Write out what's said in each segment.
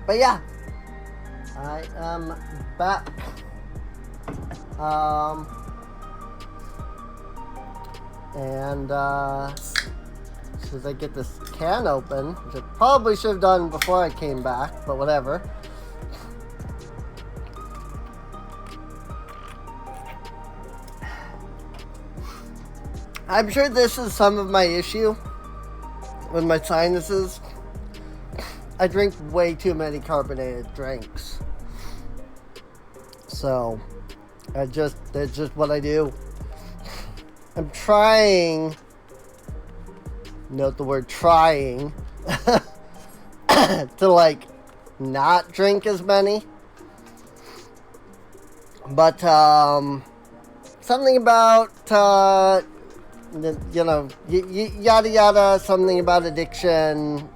But yeah, I am back. And as soon as I get this can open, which I probably should have done before I came back, but whatever. I'm sure this is some of my issue with my sinuses. I drink way too many carbonated drinks. So, that's just what I do. I'm trying, note the word trying, to like not drink as many. But, something about, yada yada, something about addiction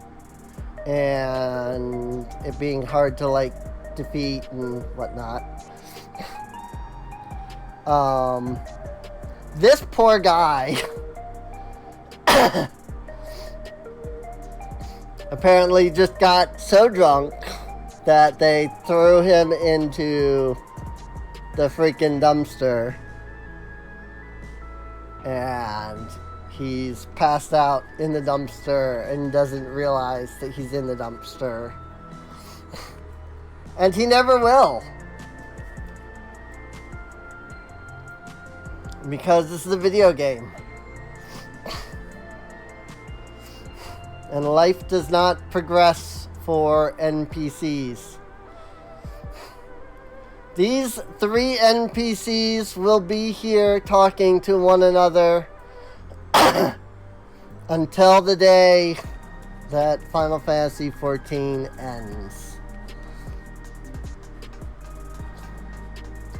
and it being hard to like defeat and whatnot. This poor guy apparently just got so drunk that they threw him into the freaking dumpster. And he's passed out in the dumpster and doesn't realize that he's in the dumpster. And he never will. Because this is a video game. And life does not progress for NPCs. These 3 NPCs will be here talking to one another until the day that Final Fantasy XIV ends.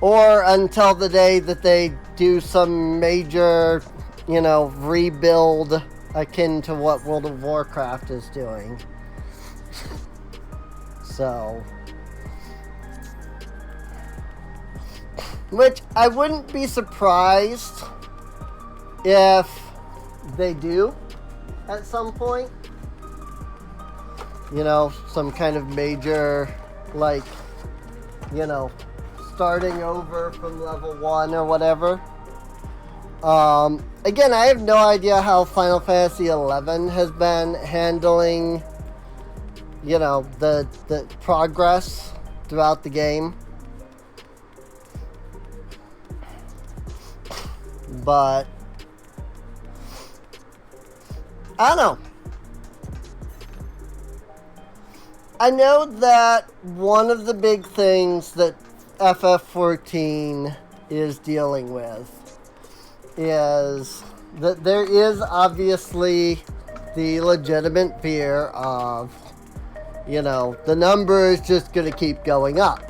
Or until the day that they do some major, rebuild akin to what World of Warcraft is doing. So, which I wouldn't be surprised if they do at some point. Some kind of major, starting over from level 1 or whatever. Again, I have no idea how Final Fantasy XI has been handling, the progress throughout the game. But I don't know. I know that one of the big things that FF14 is dealing with is that there is obviously the legitimate fear of, the number is just going to keep going up.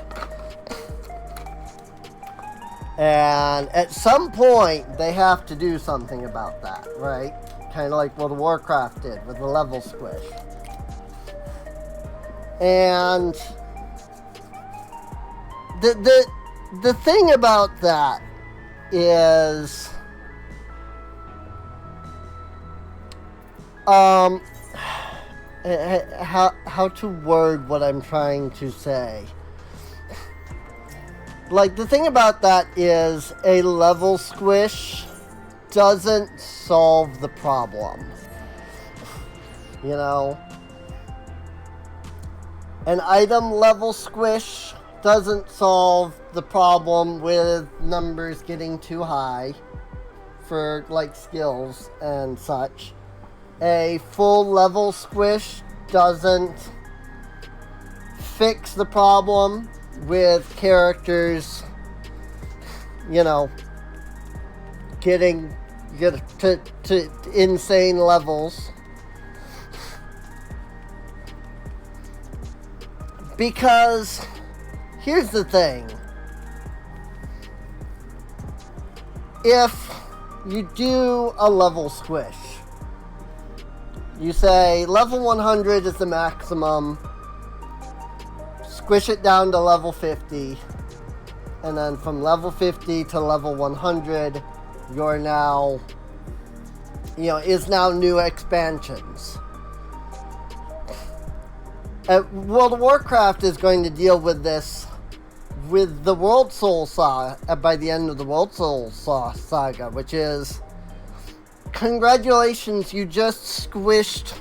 And at some point, they have to do something about that, right? Kind of like World of Warcraft did with the level squish. And the thing about that is, how to word what I'm trying to say. The thing about that is a level squish doesn't solve the problem. An item level squish doesn't solve the problem with numbers getting too high for, skills and such. A full level squish doesn't fix the problem with characters, getting to insane levels. Because here's the thing. If you do a level squish, you say level 100 is the maximum, squish it down to level 50, and then from level 50 to level 100, you're now, is now new expansions. World of Warcraft is going to deal with this with the World Soul Saga by the end of the World Soul Saga, which is, congratulations, you just squished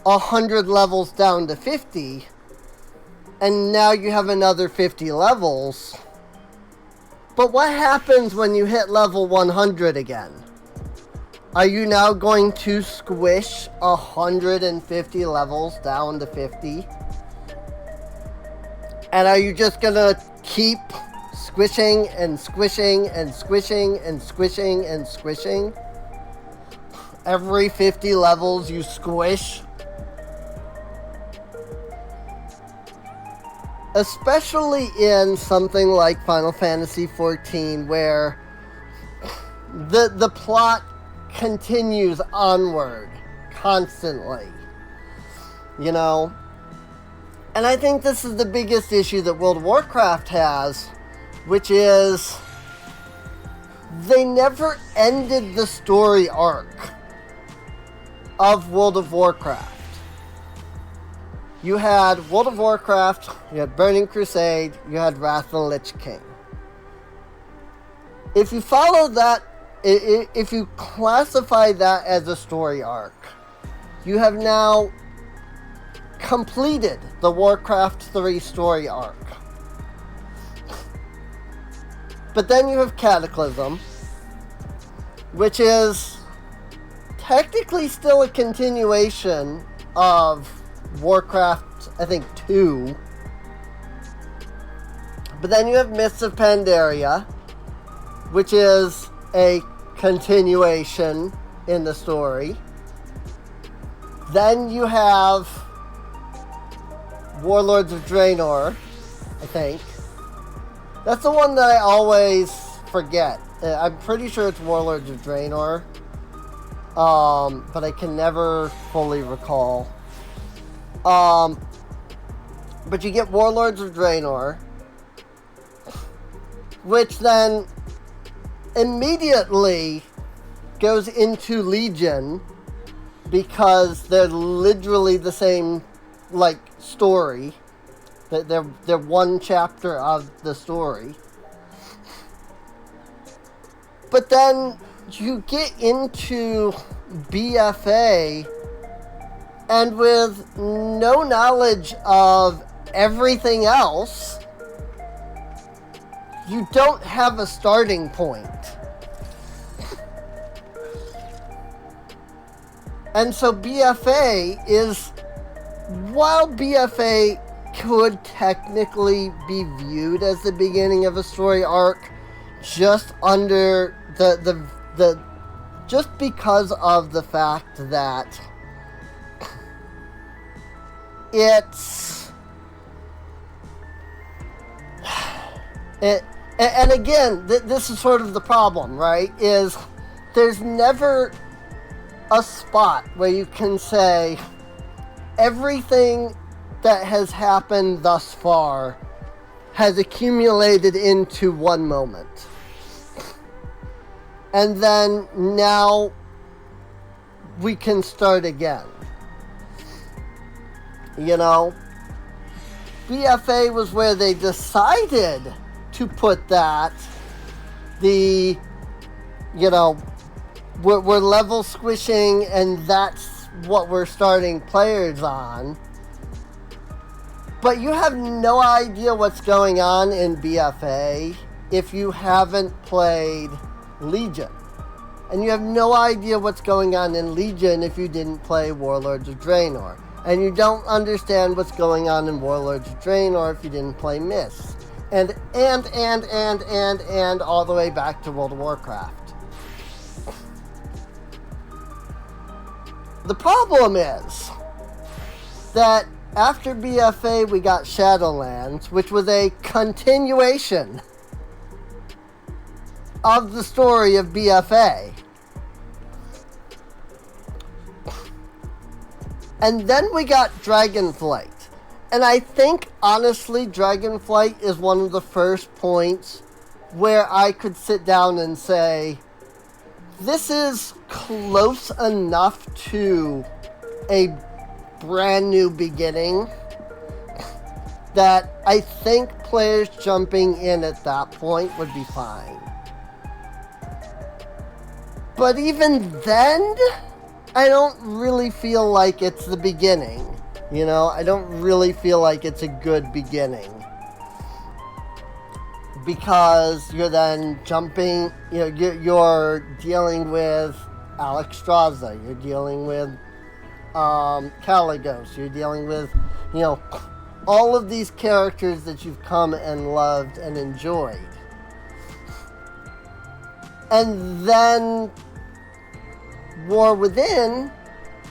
100 levels down to 50, and now you have another 50 levels. But what happens when you hit level 100 again? Are you now going to squish 150 levels down to 50? And are you just gonna keep squishing and squishing and squishing and squishing and squishing? Every 50 levels you squish? Especially in something like Final Fantasy XIV, where the plot continues onward constantly, you know? And I think this is the biggest issue that World of Warcraft has, which is they never ended the story arc of World of Warcraft. You had World of Warcraft, you had Burning Crusade, you had Wrath of the Lich King. If you follow that, if you classify that as a story arc, you have now completed the Warcraft 3 story arc. But then you have Cataclysm, which is technically still a continuation of Warcraft, I think, 2. But then you have Mists of Pandaria, which is a continuation in the story. Then you have Warlords of Draenor, I think. That's the one that I always forget. I'm pretty sure it's Warlords of Draenor. But I can never fully recall. But you get Warlords of Draenor, which then immediately goes into Legion, because they're literally the same, like, story. They're one chapter of the story. But then you get into BFA, and with no knowledge of everything else, you don't have a starting point. And so BFA is, while BFA could technically be viewed as the beginning of a story arc, just under the just because of the fact that it's and again, this is sort of the problem, right? Is there's never a spot where you can say everything that has happened thus far has accumulated into one moment. And then now we can start again. You know? BFA was where they decided to put that. We're level squishing, and that's what we're starting players on. But you have no idea what's going on in BFA if you haven't played Legion. And you have no idea what's going on in Legion if you didn't play Warlords of Draenor. And you don't understand what's going on in Warlords of Draenor if you didn't play Mists. And all the way back to World of Warcraft. The problem is that after BFA we got Shadowlands, which was a continuation of the story of BFA. And then we got Dragonflight. And I think, honestly, Dragonflight is one of the first points where I could sit down and say, this is close enough to a brand new beginning that I think players jumping in at that point would be fine. But even then, I don't really feel like it's the beginning. You know, I don't really feel like it's a good beginning. Because you're then jumping, you know, you're dealing with Alexstrasza, you're dealing with Caligos, you're dealing with, you know, all of these characters that you've come and loved and enjoyed. And then War Within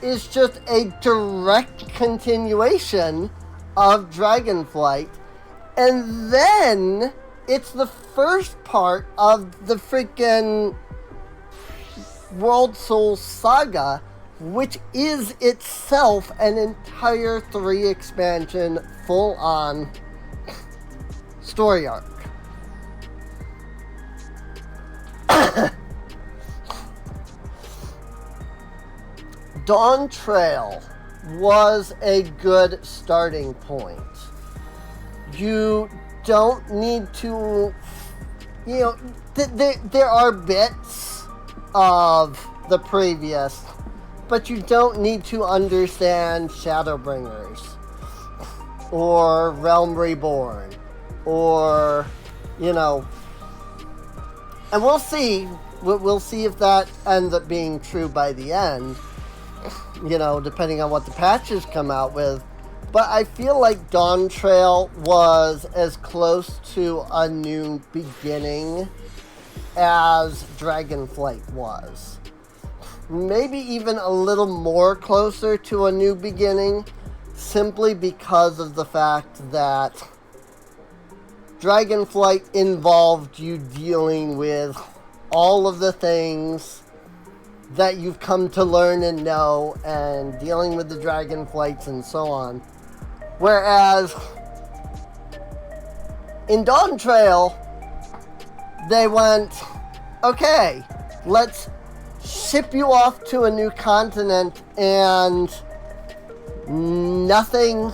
is just a direct continuation of Dragonflight. And then it's the first part of the freaking World Soul Saga, which is itself an entire 3 expansion full-on story arc. Dawntrail was a good starting point. You don't need to, you know, there are bits of the previous, but you don't need to understand Shadowbringers or Realm Reborn or, you know, and we'll see if that ends up being true by the end, you know, depending on what the patches come out with. But I feel like Dawntrail was as close to a new beginning as Dragonflight was. Maybe even a little more closer to a new beginning, simply because of the fact that Dragonflight involved you dealing with all of the things that you've come to learn and know, and dealing with the Dragonflights and so on. Whereas in Dawntrail, they went, okay, let's ship you off to a new continent, and nothing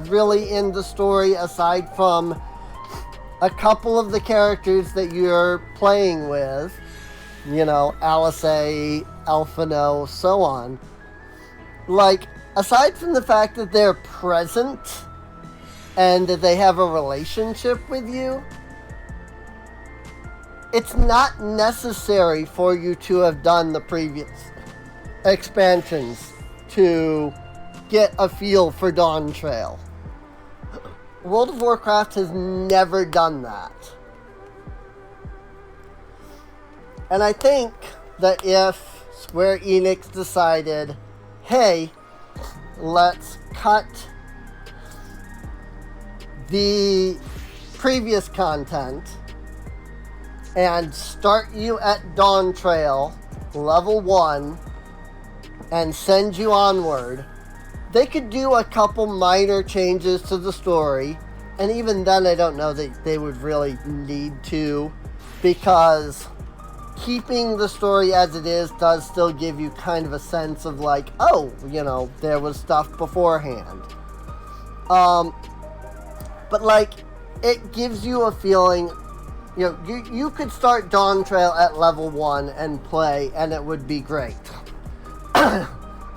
really in the story aside from a couple of the characters that you're playing with, you know, Alizé, Alphino, so on. Like, aside from the fact that they're present and that they have a relationship with you, it's not necessary for you to have done the previous expansions to get a feel for Dawntrail. World of Warcraft has never done that. And I think that if Square Enix decided, hey, let's cut the previous content and start you at Dawntrail, level 1, and send you onward, they could do a couple minor changes to the story, and even then I don't know that they would really need to, because keeping the story as it is does still give you kind of a sense of like, oh, you know, there was stuff beforehand. But like, it gives you a feeling, you know, you could start Dawntrail at level 1 and play, and it would be great.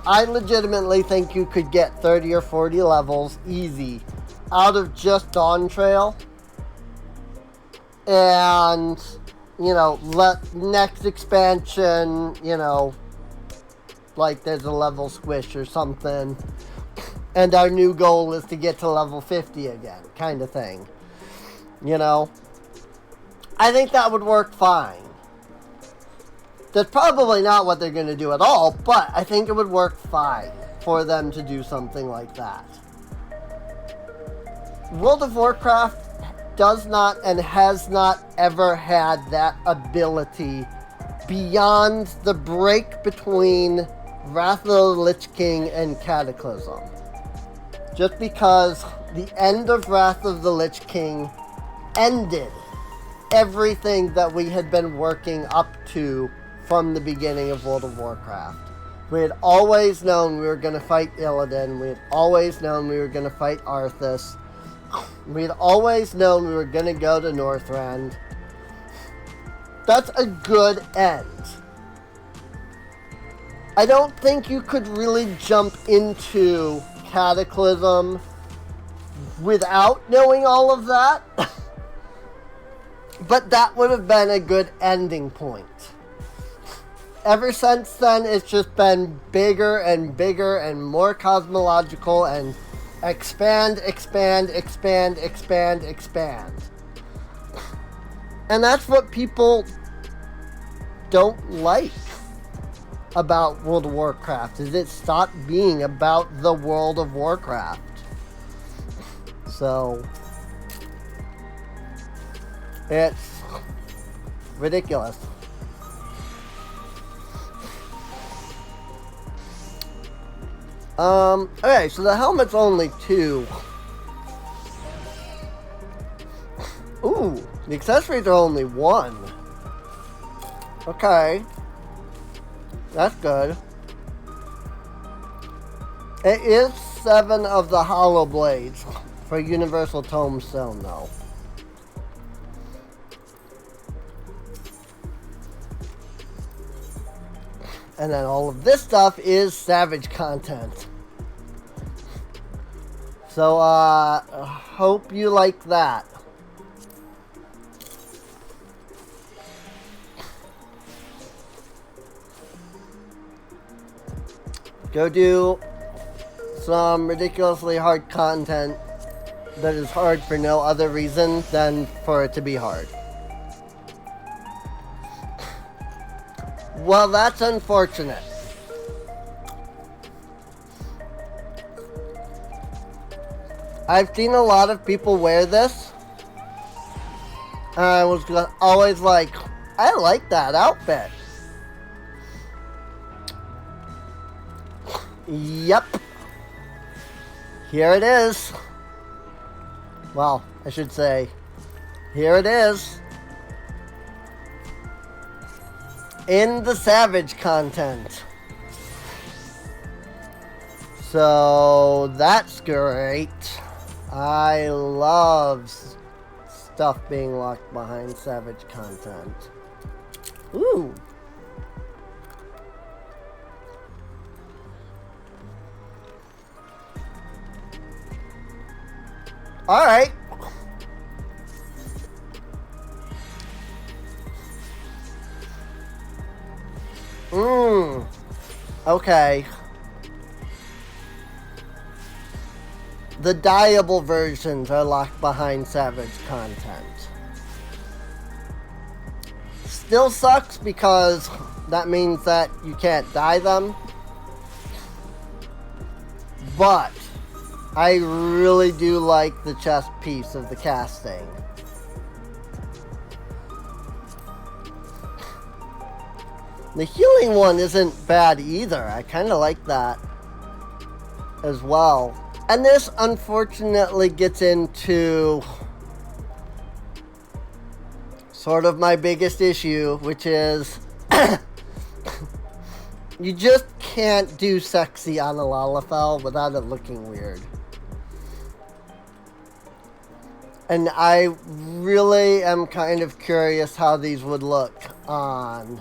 I legitimately think you could get 30 or 40 levels easy out of just Dawntrail. And, you know, let next expansion, you know, like there's a level squish or something, and our new goal is to get to level 50 again, kind of thing. You know, I think that would work fine. That's probably not what they're going to do at all, but I think it would work fine for them to do something like that. World of Warcraft does not and has not ever had that ability beyond the break between Wrath of the Lich King and Cataclysm. Just because the end of Wrath of the Lich King ended everything that we had been working up to from the beginning of World of Warcraft. We had always known we were going to fight Illidan. We had always known we were going to fight Arthas. We had always known we were going to go to Northrend. That's a good end. I don't think you could really jump into Cataclysm without knowing all of that. But that would have been a good ending point. Ever since then, it's just been bigger and bigger and more cosmological and expand, expand, expand, expand, expand. And that's what people don't like about World of Warcraft, is it stopped being about the World of Warcraft. So it's ridiculous. Okay, so the helmet's only 2. Ooh, the accessories are only 1. Okay. That's good. It is 7 of the hollow blades for Universal Tombstone, though. And then all of this stuff is Savage content. So, hope you like that. Go do some ridiculously hard content that is hard for no other reason than for it to be hard. Well, that's unfortunate. I've seen a lot of people wear this. And I was always like, I like that outfit. Yep. Here it is. Well, I should say, here it is. In the Savage content. So, that's great. I love stuff being locked behind Savage content. Ooh. Alright. Okay. The dyeable versions are locked behind Savage content. Still sucks because that means that you can't dye them. But I really do like the chest piece of the casting. The healing one isn't bad either. I kind of like that as well. And this unfortunately gets into sort of my biggest issue, which is you just can't do sexy on a Lalafell without it looking weird. And I really am kind of curious how these would look on,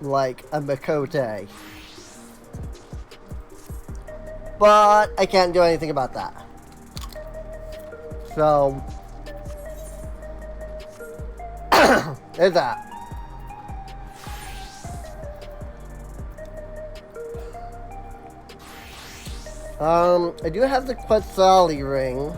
like, a Makote. But I can't do anything about that. So, there's that. I do have the Quetzali ring.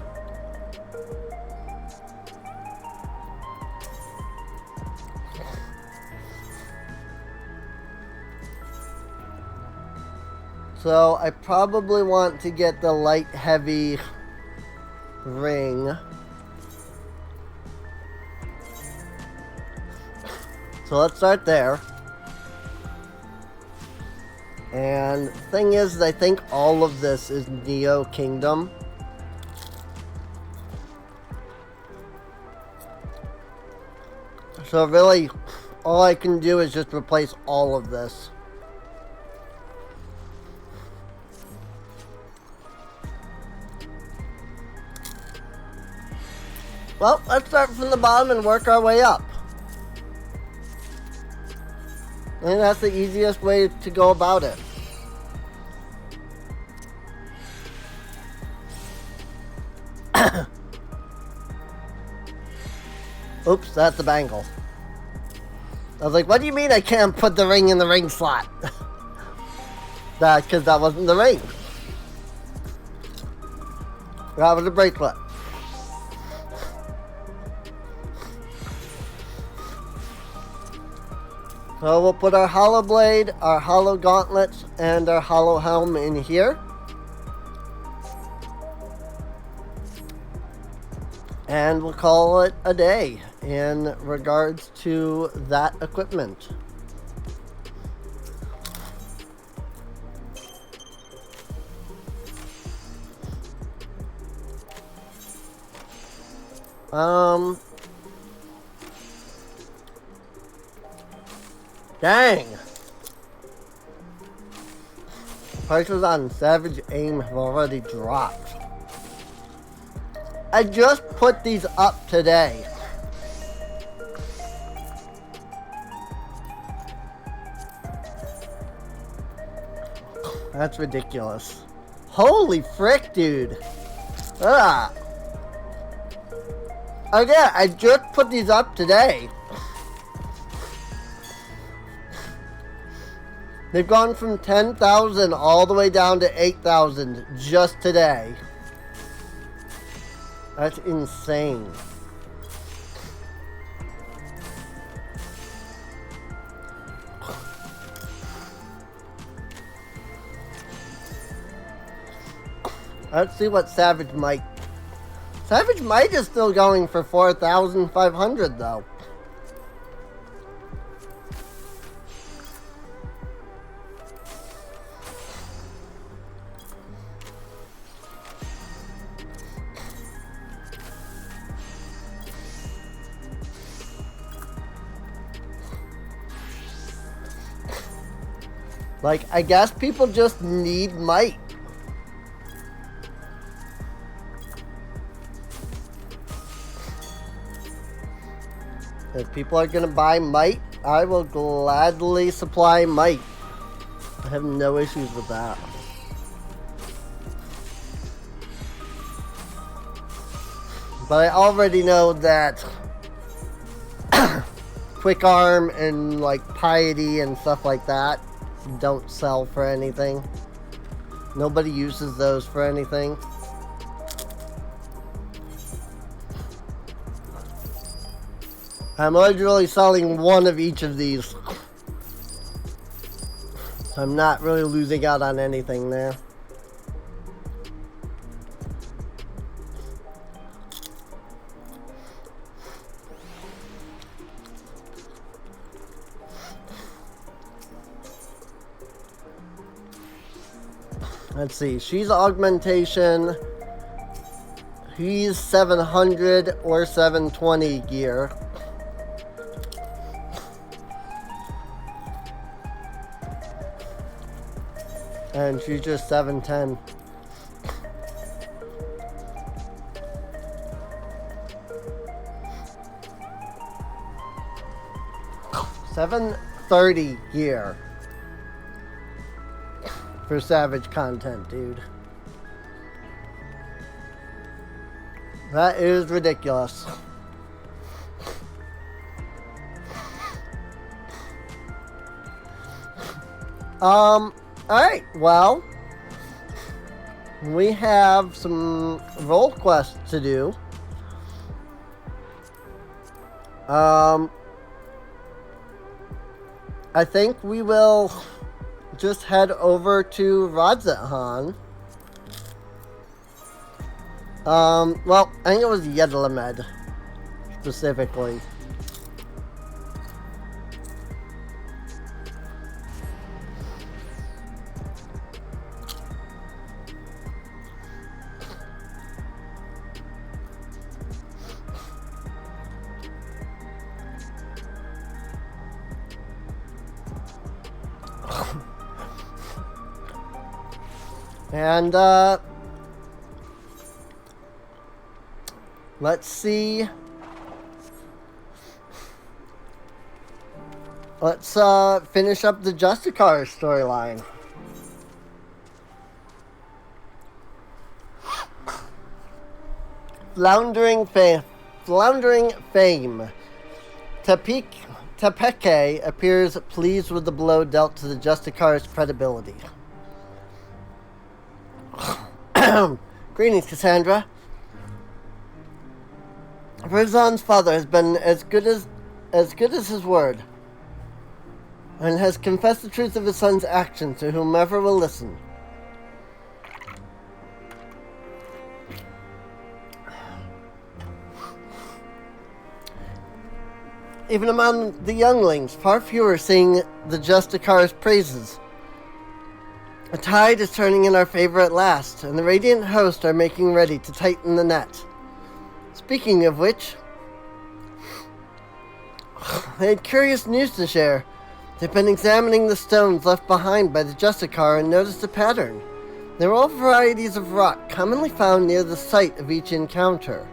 So I probably want to get the light heavy ring. So let's start there. And the thing is, I think all of this is Neo Kingdom. So really, all I can do is just replace all of this. Well, let's start from the bottom and work our way up. I think that's the easiest way to go about it. Oops, that's a bangle. I was like, what do you mean I can't put the ring in the ring slot? Because that wasn't the ring. That was a bracelet. So we'll put our hollow blade, our hollow gauntlets, and our hollow helm in here. And we'll call it a day in regards to that equipment. Dang. Prices on Savage Aim have already dropped. I just put these up today. That's ridiculous. Holy frick, dude. Ah. Again, I just put these up today. They've gone from 10,000 all the way down to 8,000 just today. That's insane. Let's see what Savage Might. Savage Might is still going for 4,500 though. Like, I guess people just need might. If people are going to buy might, I will gladly supply might. I have no issues with that. But I already know that Quick Arm and like Piety and stuff like that don't sell for anything. Nobody uses those for anything. I'm literally selling one of each of these. I'm not really losing out on anything there. Let's see, she's augmentation. He's 700 or 720 gear. And she's just 710. $730 gear for Savage content, dude. That is ridiculous. Alright, well, we have some role quests to do. I think we will just head over to Radzethan. Well, I think it was Yedlamed, specifically. And, Let's see. Let's finish up the Justiciar storyline. Floundering fame. Tepeke appears pleased with the blow dealt to the Justiciar's credibility. Greetings, Cassandra. Verzon's father has been as good as his word, and has confessed the truth of his son's actions to whomever will listen. Even among the younglings, far fewer sing the Justiciar's praises. A tide is turning in our favor at last, and the Radiant Host are making ready to tighten the net. Speaking of which, they had curious news to share. They've been examining the stones left behind by the Justiciar and noticed a pattern. They were all varieties of rock commonly found near the site of each encounter.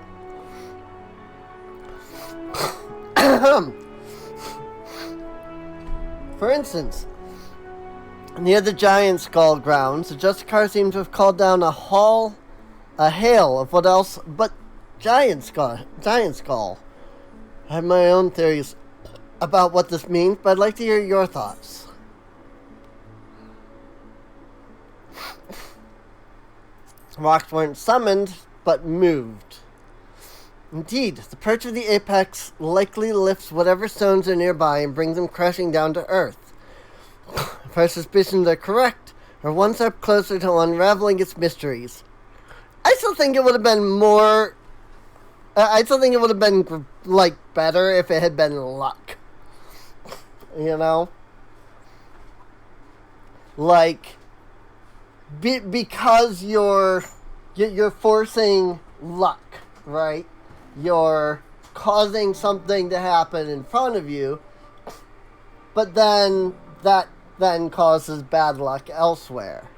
For instance, near the Giant Skull grounds, the Justiciar seemed to have called down a hail of what else but Giant Skull. I have my own theories about what this means, but I'd like to hear your thoughts. Rocks weren't summoned, but moved. Indeed, the perch of the apex likely lifts whatever stones are nearby and brings them crashing down to earth. If our suspicions are correct, we're one step closer to unraveling its mysteries. I still think it would have been more... I still think it would have been, better if it had been luck. You know? Because you're forcing luck, right? You're causing something to happen in front of you, but then that then causes bad luck elsewhere.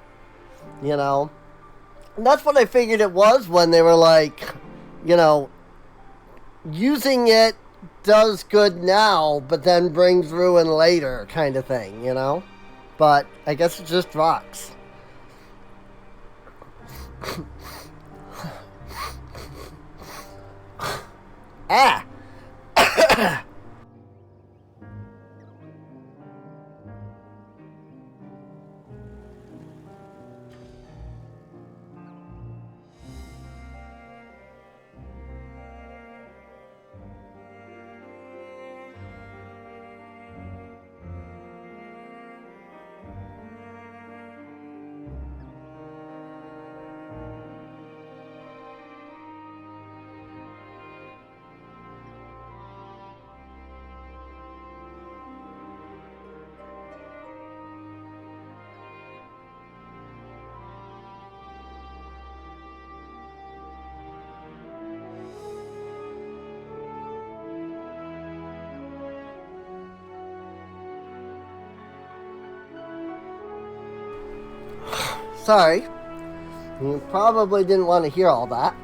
You know? And that's what I figured it was when they were using it does good now, but then brings ruin later, kind of thing, you know? But I guess it's just rocks. Ah! Sorry. You probably didn't want to hear all that.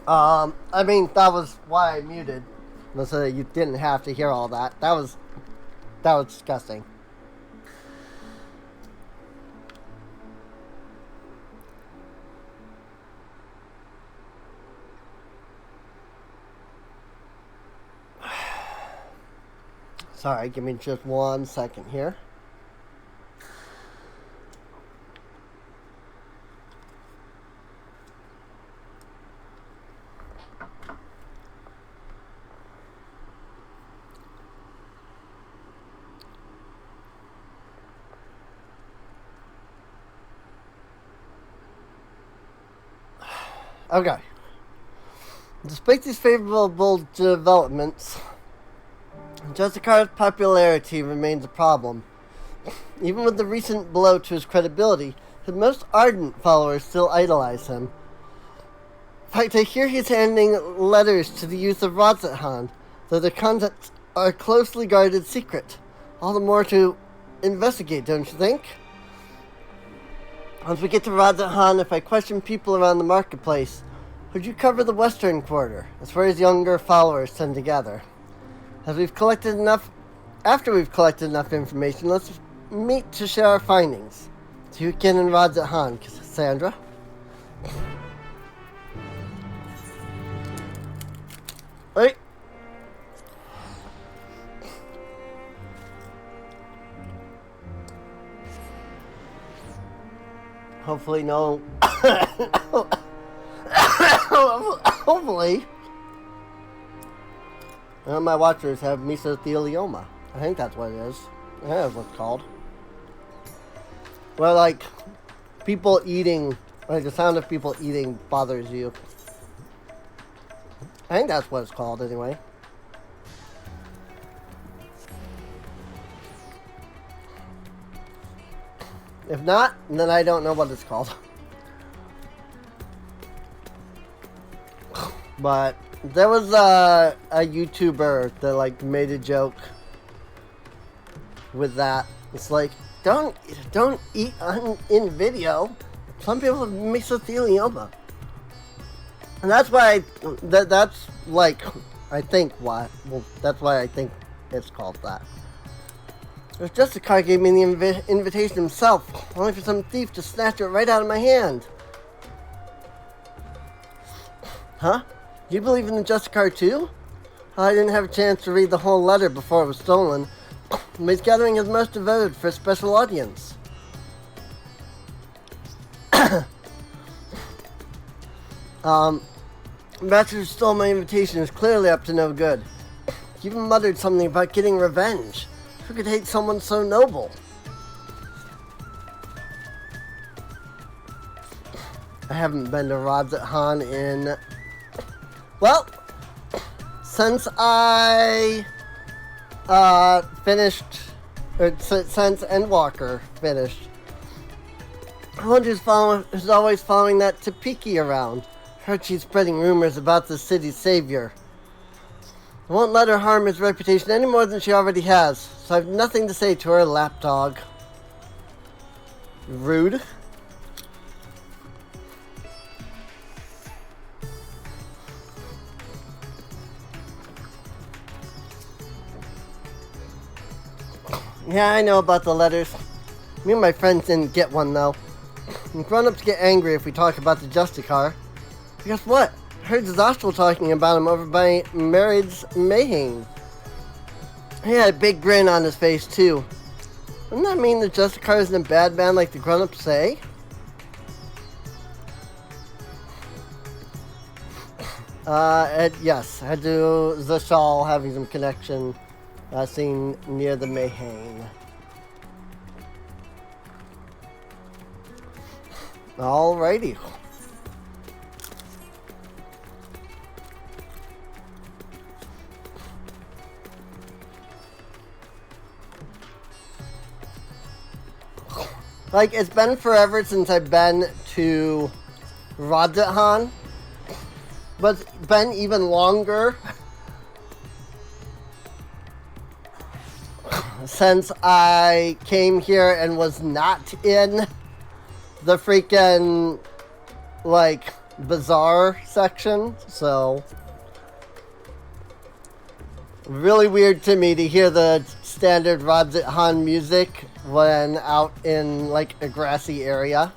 That was why I muted. So that you didn't have to hear all that. That was disgusting. Sorry, give me just 1 second here. Okay. Despite these favorable developments, Justiciar's popularity remains a problem. Even with the recent blow to his credibility, his most ardent followers still idolize him. In fact, I hear he's handing letters to the youth of Rotzethan, though their contents are a closely guarded secret. All the more to investigate, don't you think? Once we get to Radzahan, if I question people around the marketplace, would you cover the western quarter? That's where his younger followers tend to gather. After we've collected enough information, let's meet to share our findings. So you can in Radzahan, Cassandra. Wait. Hopefully no. Hopefully. None of my watchers have mesothelioma. I think that's what it is. That's what it's called. Well, like, people eating, like the sound of people eating bothers you. I think that's what it's called anyway. If not, then I don't know what it's called. But there was a YouTuber that like made a joke with that. It's like, don't eat in video. Some people have mesothelioma. And that's why that's like, I think why. Well, that's why I think it's called that. Justiciar gave me the invitation himself, only for some thief to snatch it right out of my hand. Huh? Do you believe in the Justiciar too? I didn't have a chance to read the whole letter before it was stolen. But he's gathering his most devoted for a special audience. Master who stole my invitation is clearly up to no good. He even muttered something about getting revenge. Who could hate someone so noble? I haven't been to Radzahan in... Well, since I finished... Or since Endwalker finished. One who's always following that Tapiki around. Heard she's spreading rumors about the city's savior. I won't let her harm his reputation any more than she already has, so I have nothing to say to her lapdog. Rude. Yeah, I know about the letters. Me and my friends didn't get one, though. And grown-ups get angry if we talk about the Justiciar. Guess what? I heard Zoshel talking about him over by Marriage Mayhem. He had a big grin on his face, too. Wouldn't that mean the Justiciar isn't a bad man like the grown-ups say? Yes, I had to Zoshel having some connection seen near the Mayhem. Alrighty. Like, it's been forever since I've been to Radzahan, but it's been even longer since I came here and was not in the freaking, like, bazaar section, so really weird to me to hear the standard Radzahan music when out in, like, a grassy area.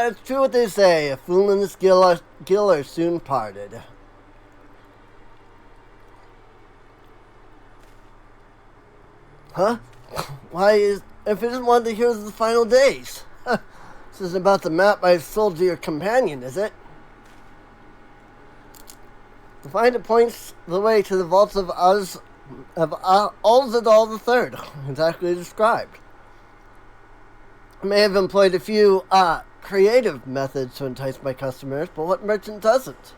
It's true what they say, a fool and his gill are soon parted. Huh? Why, if it isn't one of the heroes of the final days? This isn't about the map I sold to your companion, is it? To find it points the way to the vaults of Ulzadal III, exactly described. I may have employed a few, creative methods to entice my customers, but what merchant doesn't?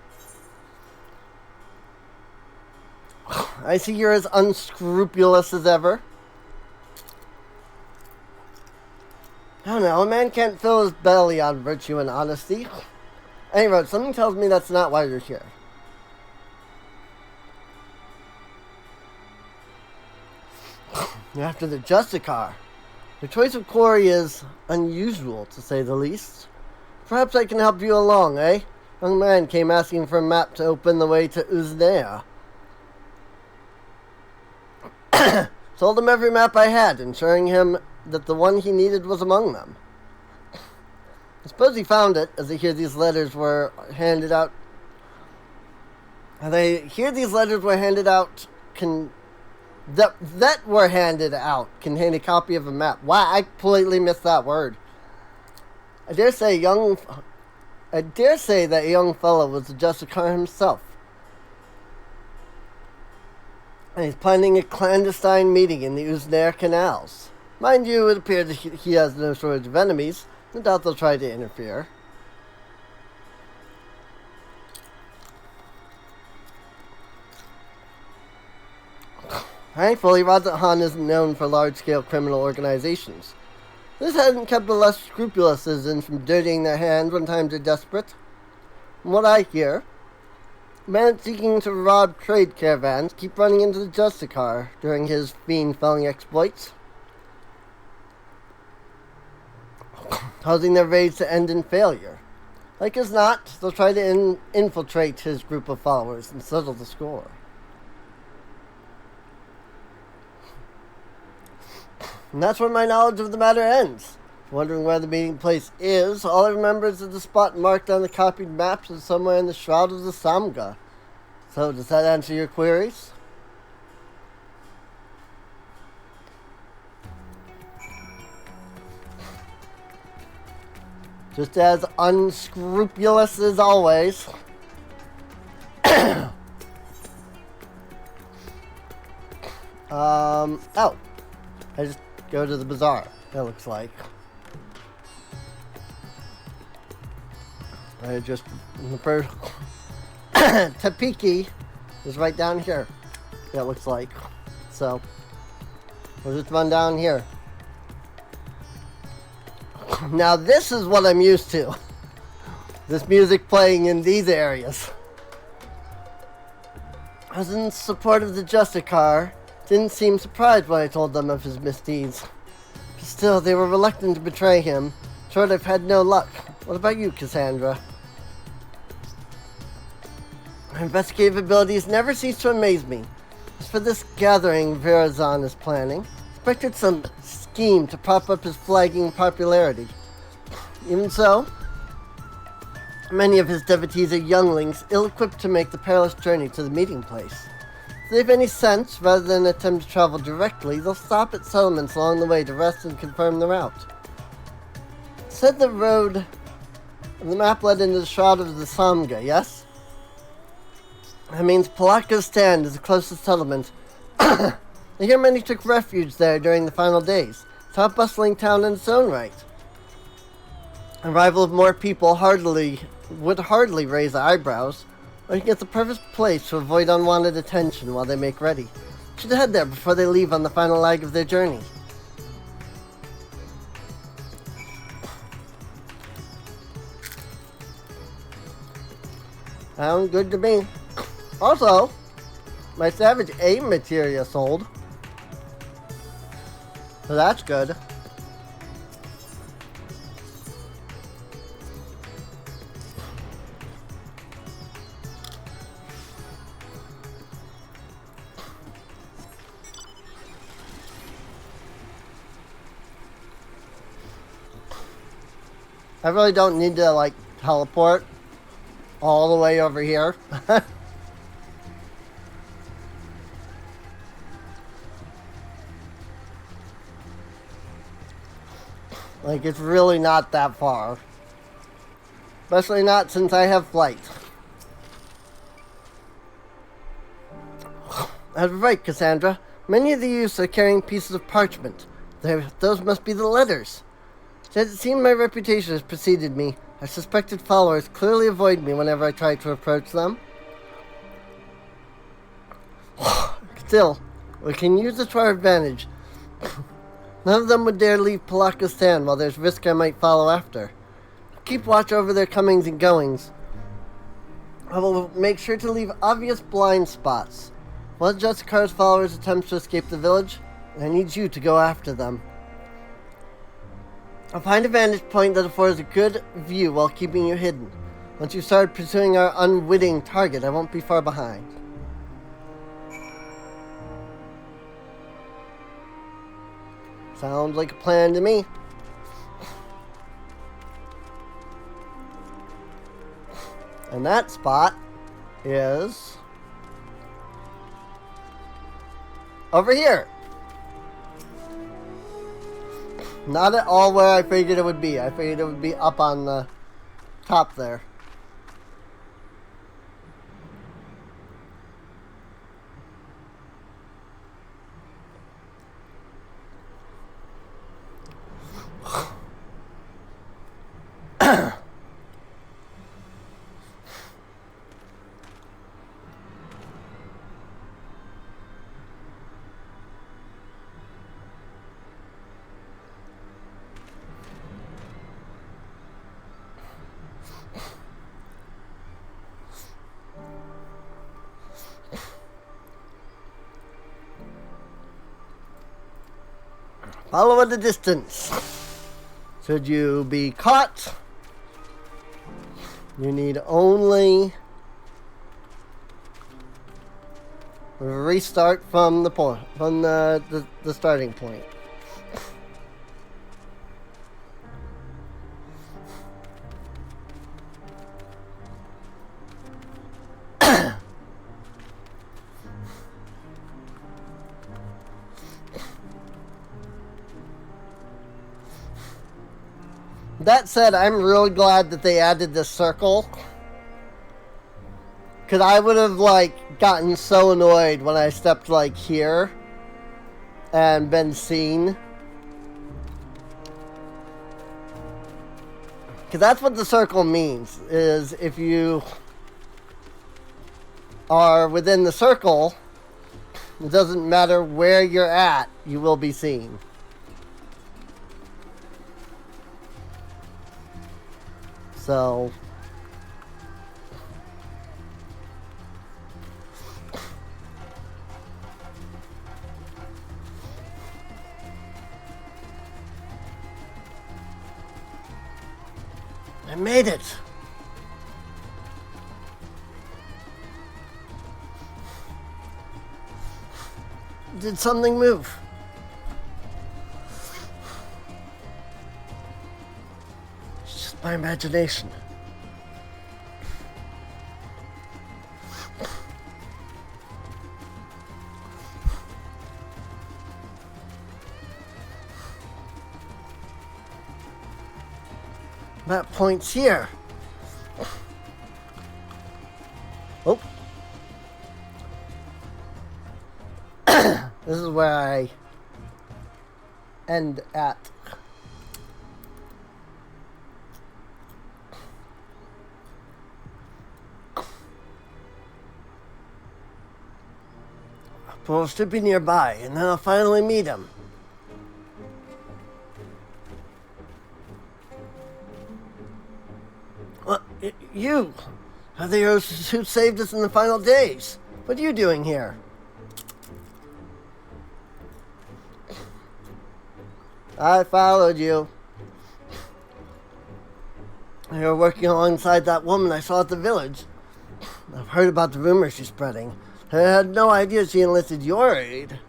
I see you're as unscrupulous as ever. I don't know, a man can't fill his belly on virtue and honesty. Anyway, something tells me that's not why you're here. After the Justiciar. Your choice of quarry is unusual, to say the least. Perhaps I can help you along, eh? Young man came asking for a map to open the way to Uznea. Told him every map I had, ensuring him that the one he needed was among them. I suppose he found it, as I hear these letters were handed out. That were handed out contain a copy of a map. Wow, I completely missed that word. I dare say that young fellow was the Justiciar himself. And he's planning a clandestine meeting in the Uznair canals. Mind you, it appears that he has no shortage of enemies. No doubt they'll try to interfere. Thankfully, Razat isn't known for large-scale criminal organizations. This hasn't kept the less scrupulous citizens from dirtying their hands when times are desperate. From what I hear, men seeking to rob trade caravans keep running into the Justiciar during his fiend-felling exploits, causing their raids to end in failure. Like as not, they'll try to infiltrate his group of followers and settle the score. And that's where my knowledge of the matter ends. Wondering where the meeting place is, all I remember is that the spot marked on the copied maps is somewhere in the Shroud of the Samga. So, does that answer your queries? Just as unscrupulous as always. Oh. I just go to the bazaar, it looks like. I just... Tapiki is right down here, it looks like. So, we'll just run down here. Now this is what I'm used to. This music playing in these areas. I was in support of the Justiciar. Didn't seem surprised when I told them of his misdeeds. But still, they were reluctant to betray him. Sure, they've had no luck. What about you, Cassandra? My investigative abilities never cease to amaze me. As for this gathering Virazan is planning, I expected some scheme to prop up his flagging popularity. Even so, many of his devotees are younglings, ill-equipped to make the perilous journey to the meeting place. If they have any sense, rather than attempt to travel directly, they'll stop at settlements along the way to rest and confirm the route. It said the road on the map led into the Shroud of the Samga, yes? That means Palaka's Stand is the closest settlement. I hear many took refuge there during the final days. It's a bustling town in its own right. Arrival of more people would hardly raise eyebrows. Or you get the perfect place to avoid unwanted attention while they make ready. Should head there before they leave on the final leg of their journey. Sounds good to me. Also, my Savage Aim materia sold. So that's good. I really don't need to, like, teleport all the way over here. Like, it's really not that far. Especially not since I have flight. That's right, Cassandra. Many of the youths are carrying pieces of parchment. Those must be the letters. As it seemed my reputation has preceded me, our suspected followers clearly avoid me whenever I try to approach them. Still, we can use it to our advantage. None of them would dare leave Palaka's Stand while there's risk I might follow after. Keep watch over their comings and goings. I will make sure to leave obvious blind spots. One of Justiciar's followers attempts to escape the village, I need you to go after them. I'll find a vantage point that affords a good view while keeping you hidden. Once you start pursuing our unwitting target, I won't be far behind. Sounds like a plan to me. And that spot is over here. Not at all where I figured it would be. I figured it would be up on the top there. Follow at a distance. Should you be caught, you need only restart from the point, from the starting point. That said, I'm really glad that they added this circle. Because I would have, like, gotten so annoyed when I stepped, like, here and been seen. Because that's what the circle means, is if you are within the circle, it doesn't matter where you're at, you will be seen. So I made it. Did something move? My imagination. That point's here. Oh. This is where I end at. Paul should be nearby, and then I'll finally meet him. Well, you are the heroes who saved us in the final days. What are you doing here? I followed you. You were working alongside that woman I saw at the village. I've heard about the rumors she's spreading. I had no idea she enlisted your aid.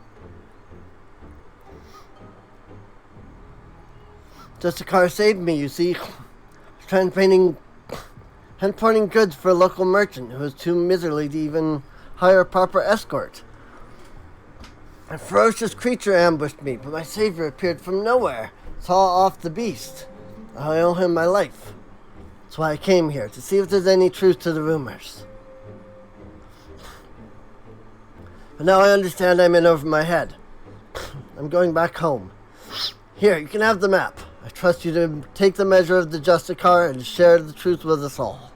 Justiciar saved me, you see. Transporting goods for a local merchant who was too miserly to even hire a proper escort. A ferocious creature ambushed me, but my savior appeared from nowhere, saw off the beast. I owe him my life. That's why I came here, to see if there's any truth to the rumors. But now I understand I'm in over my head. I'm going back home. Here, you can have the map. I trust you to take the measure of the Justiciar and share the truth with us all.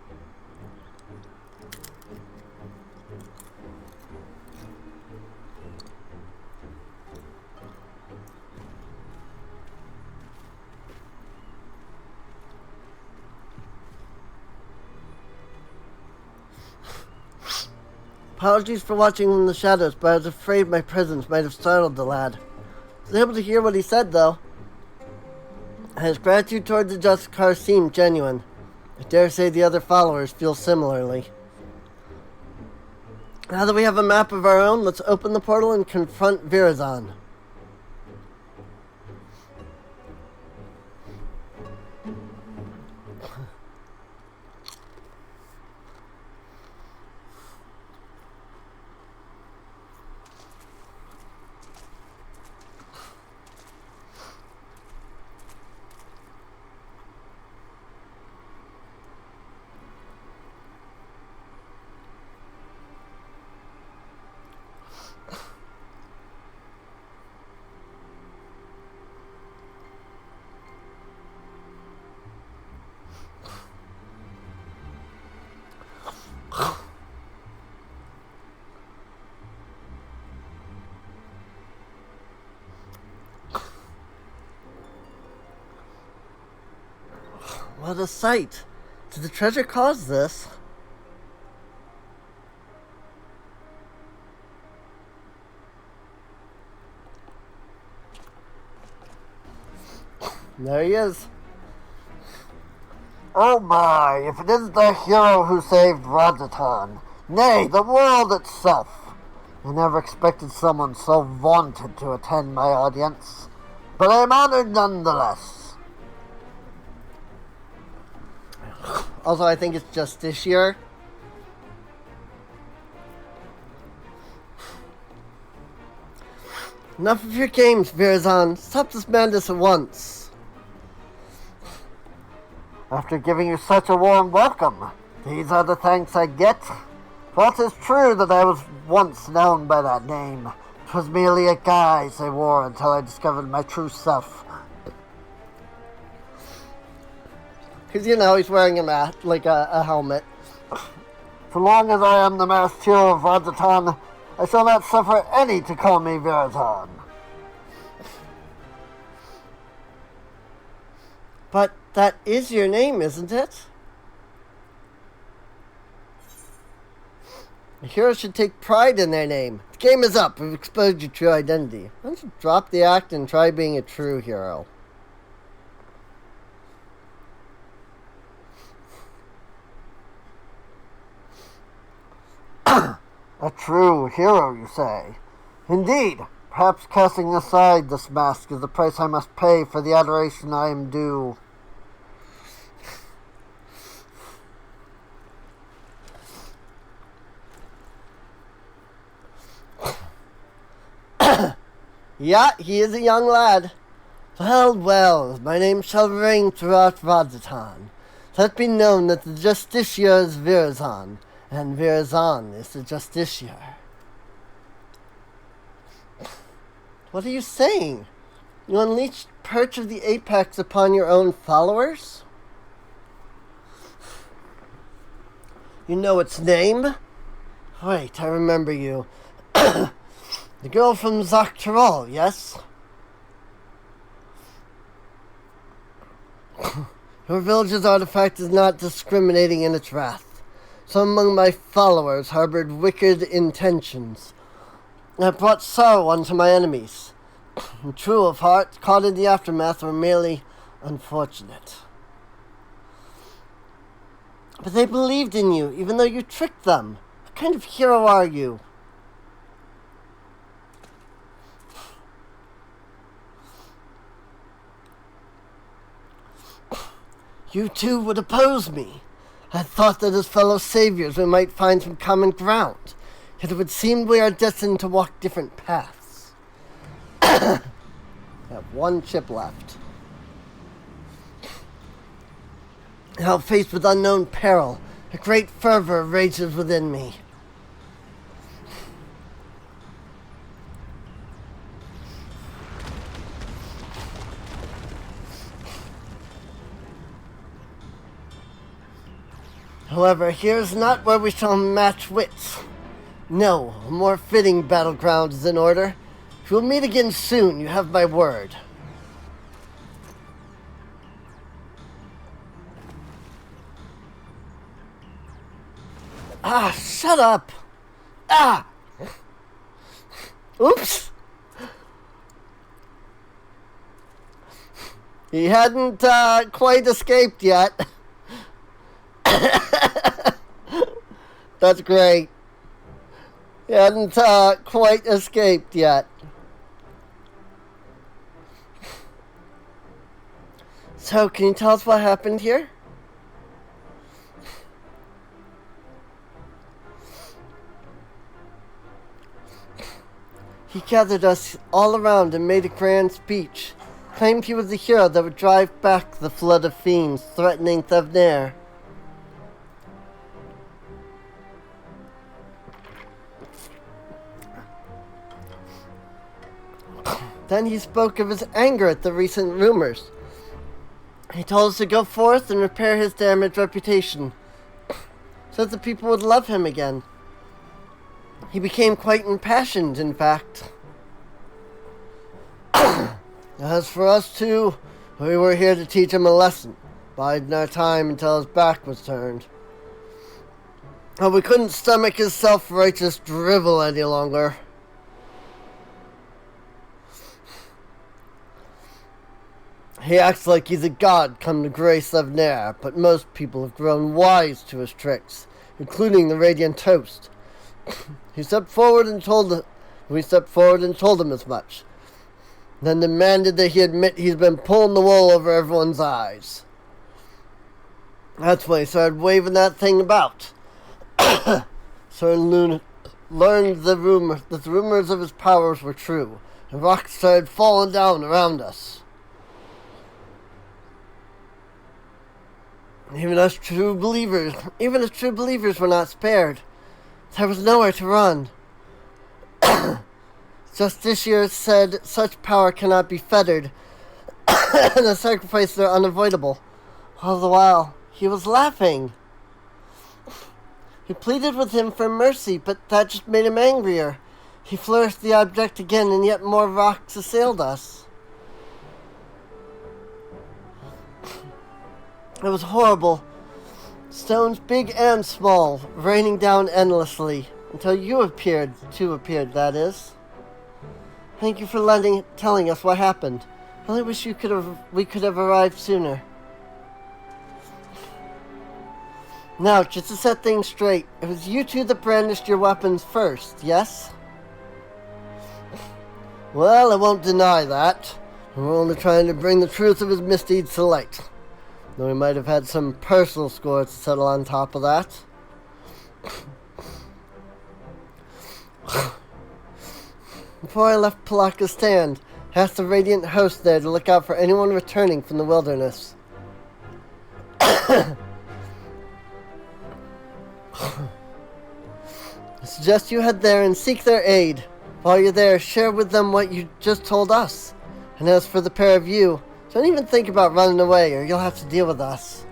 Apologies for watching from the shadows, but I was afraid my presence might have startled the lad. was able to hear what he said, though. His gratitude toward the Justiciar seemed genuine. I dare say the other followers feel similarly. Now that we have a map of our own, let's open the portal and confront Virazon. What a sight! Did the treasure cause this? There he is. Oh my, if it isn't the hero who saved Rajatan, nay, the world itself. I never expected someone so vaunted to attend my audience, but I am honored nonetheless. Also, I think it's Justiciar. Enough of your games, Virazon. Stop this madness at once. After giving you such a warm welcome, these are the thanks I get. For it is true that I was once known by that name. 'Twas merely a guise I wore until I discovered my true self. Because, he's wearing a mask, like a helmet. So long as I am the masked hero of Rajatan, I shall not suffer any to call me Virazon. But that is your name, isn't it? The heroes should take pride in their name. The game is up. We've exposed your true identity. Why don't you drop the act and try being a true hero? A true hero, you say? Indeed. Perhaps casting aside this mask is the price I must pay for the adoration I am due. Yeah, he is a young lad. Well, well, my name shall ring throughout Rajatan. Let be known that the Justiciar is Virazon, and Virazon is the Justiciar. What are you saying? You unleashed Perch of the Apex upon your own followers? You know its name? Wait, I remember you. The girl from Dawntrail, yes? Your village's artifact is not discriminating in its wrath. Some among my followers harbored wicked intentions. I brought sorrow unto my enemies. True of heart, caught in the aftermath, were merely unfortunate. But they believed in you, even though you tricked them. What kind of hero are you? You too would oppose me. I thought that as fellow saviors we might find some common ground. Yet it would seem we are destined to walk different paths. I have one chip left. Now faced with unknown peril, a great fervor rages within me. However, here's not where we shall match wits. No, a more fitting battleground is in order. If we'll meet again soon, you have my word. Ah, shut up! Ah! Oops! He hadn't quite escaped yet. That's great. He hadn't quite escaped yet. So, can you tell us what happened here? He gathered us all around and made a grand speech. Claimed he was the hero that would drive back the flood of fiends threatening Thevnair. Then he spoke of his anger at the recent rumors. He told us to go forth and repair his damaged reputation, so that the people would love him again. He became quite impassioned, in fact. As for us two, we were here to teach him a lesson, biding our time until his back was turned. But we couldn't stomach his self-righteous drivel any longer. He acts like he's a god come to grace of Nair, but most people have grown wise to his tricks, including the Radiant Host. We stepped forward and told him as much. Then demanded that he admit he's been pulling the wool over everyone's eyes. That's when he started waving that thing about. So Luna learned that the rumors of his powers were true, and rocks started falling down around us. Even as true believers were not spared. There was nowhere to run. Justiciar said such power cannot be fettered, and the sacrifices are unavoidable. All the while, he was laughing. He pleaded with him for mercy, but that just made him angrier. He flourished the object again, and yet more rocks assailed us. It was horrible. Stones big and small, raining down endlessly, until you appeared, that is. Thank you for telling us what happened. I only wish we could have arrived sooner. Now, just to set things straight, it was you two that brandished your weapons first, yes? Well, I won't deny that. We're only trying to bring the truth of his misdeeds to light. Though we might have had some personal scores to settle on top of that. Before I left Palaka's stand, I asked the Radiant Host there to look out for anyone returning from the wilderness. I suggest you head there and seek their aid. While you're there, share with them what you just told us. And as for the pair of you, don't even think about running away, or you'll have to deal with us.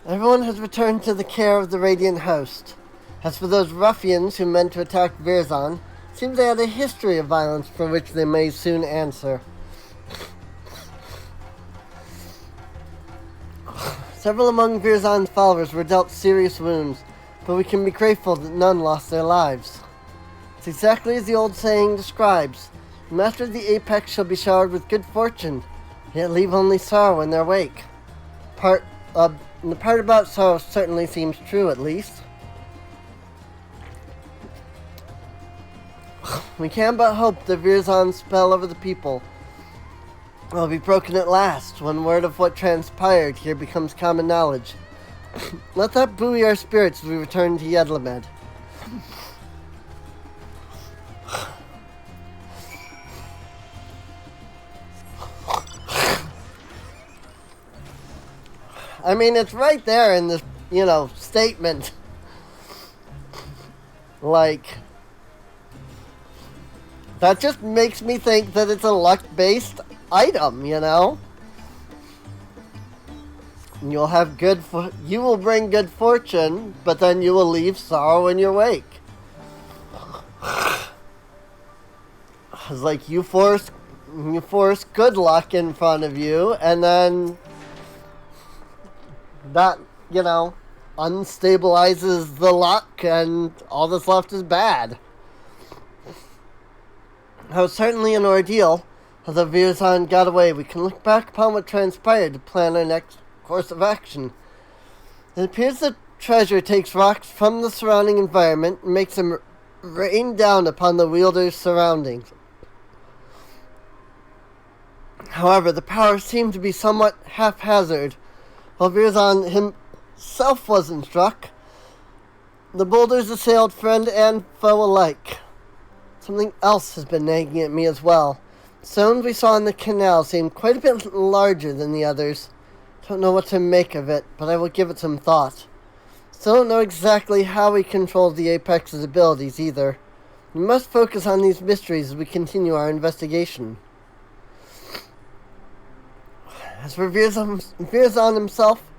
Everyone has returned to the care of the Radiant Host. As for those ruffians who meant to attack Virzon, it seems they had a history of violence for which they may soon answer. Several among Virzon's followers were dealt serious wounds, but we can be grateful that none lost their lives. It's exactly as the old saying describes. The master of the apex shall be showered with good fortune, yet leave only sorrow in their wake. The part about sorrow certainly seems true, at least. We can but hope that Virzon's spell over the people will be broken at last, when word of what transpired here becomes common knowledge. Let that buoy our spirits as we return to Yedlamed. I mean, it's right there in this, statement. Like, that just makes me think that it's a luck-based item, You'll have you will bring good fortune, but then you will leave sorrow in your wake. It's like you force good luck in front of you, and then that, unstabilizes the luck, and all that's left is bad. It was certainly an ordeal. Although Virzon got away, we can look back upon what transpired to plan our next course of action. It appears that treasure takes rocks from the surrounding environment and makes them rain down upon the wielder's surroundings. However, the power seemed to be somewhat haphazard. While Virzon himself wasn't struck, the boulders assailed friend and foe alike. Something else has been nagging at me as well. The stones we saw in the canal seemed quite a bit larger than the others. Don't know what to make of it, but I will give it some thought. Still don't know exactly how he controls the Apex's abilities either. We must focus on these mysteries as we continue our investigation. As for Virzon himself,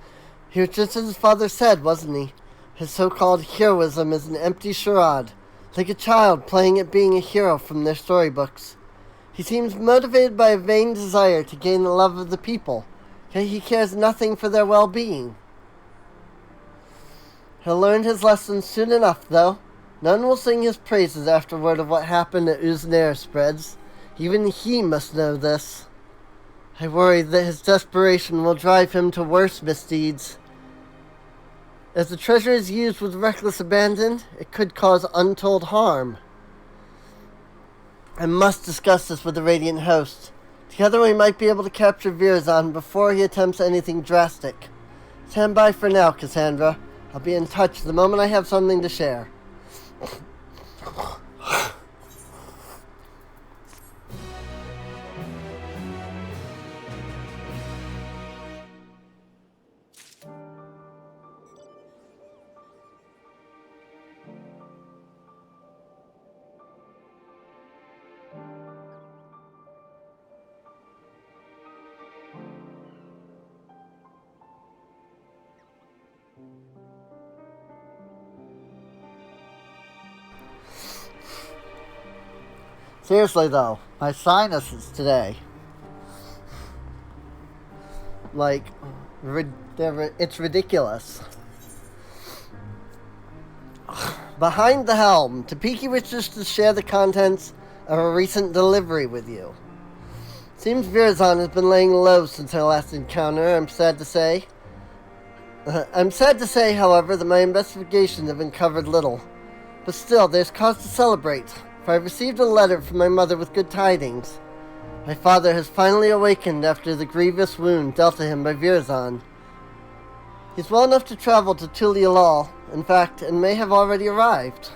he was just as his father said, wasn't he? His so-called heroism is an empty charade, like a child playing at being a hero from their storybooks. He seems motivated by a vain desire to gain the love of the people, yet he cares nothing for their well-being. He'll learn his lesson soon enough, though. None will sing his praises after word of what happened at Uznair spreads. Even he must know this. I worry that his desperation will drive him to worse misdeeds. As the treasure is used with reckless abandon, it could cause untold harm. I must discuss this with the Radiant Host. Together we might be able to capture Virzon before he attempts anything drastic. Stand by for now, Cassandra. I'll be in touch the moment I have something to share. Seriously though, my sinuses today. Like, it's ridiculous. Behind the helm, Topeki wishes to share the contents of a recent delivery with you. Seems Virzon has been laying low since our last encounter, I'm sad to say. However, that my investigations have uncovered little. But still, there's cause to celebrate, for I received a letter from my mother with good tidings. My father has finally awakened after the grievous wound dealt to him by Virzon. He's well enough to travel to Tulialal, in fact, and may have already arrived.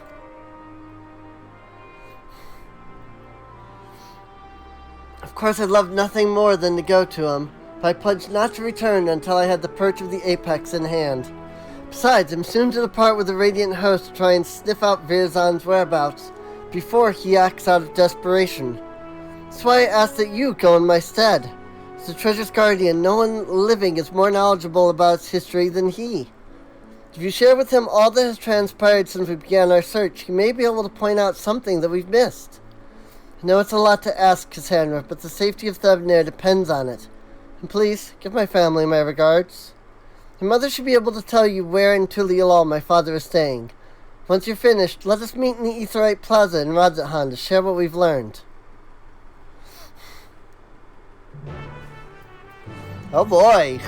Of course, I'd love nothing more than to go to him, but I pledged not to return until I had the perch of the Apex in hand. Besides, I'm soon to depart with the Radiant Host to try and sniff out Virzon's whereabouts before he acts out of desperation. That's why I asked that you go in my stead. As the treasure's guardian, no one living is more knowledgeable about its history than he. If you share with him all that has transpired since we began our search, he may be able to point out something that we've missed. I know it's a lot to ask, Cassandra, but the safety of Thevnir depends on it. And please, give my family my regards. Your mother should be able to tell you where in Tulialal my father is staying. Once you're finished, let us meet in the Aetheryte Plaza in Radzethan to share what we've learned. Oh boy.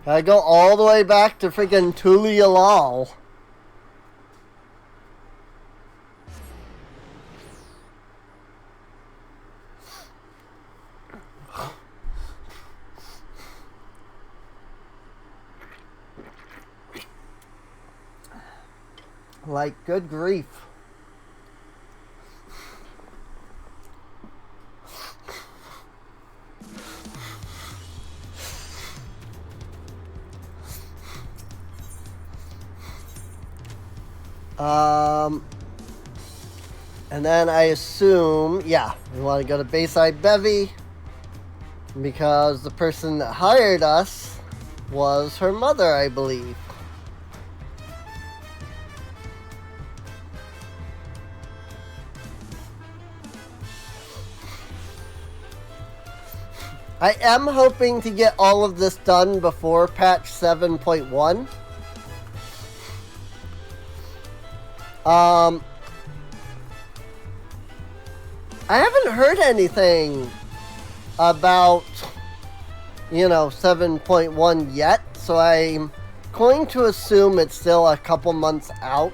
Gotta go all the way back to friggin' Tulialal. Like, good grief. And then I assume, yeah, we want to go to Bayside Bevy because the person that hired us was her mother, I believe. I am hoping to get all of this done before patch 7.1. I haven't heard anything about, 7.1 yet, so I'm going to assume it's still a couple months out.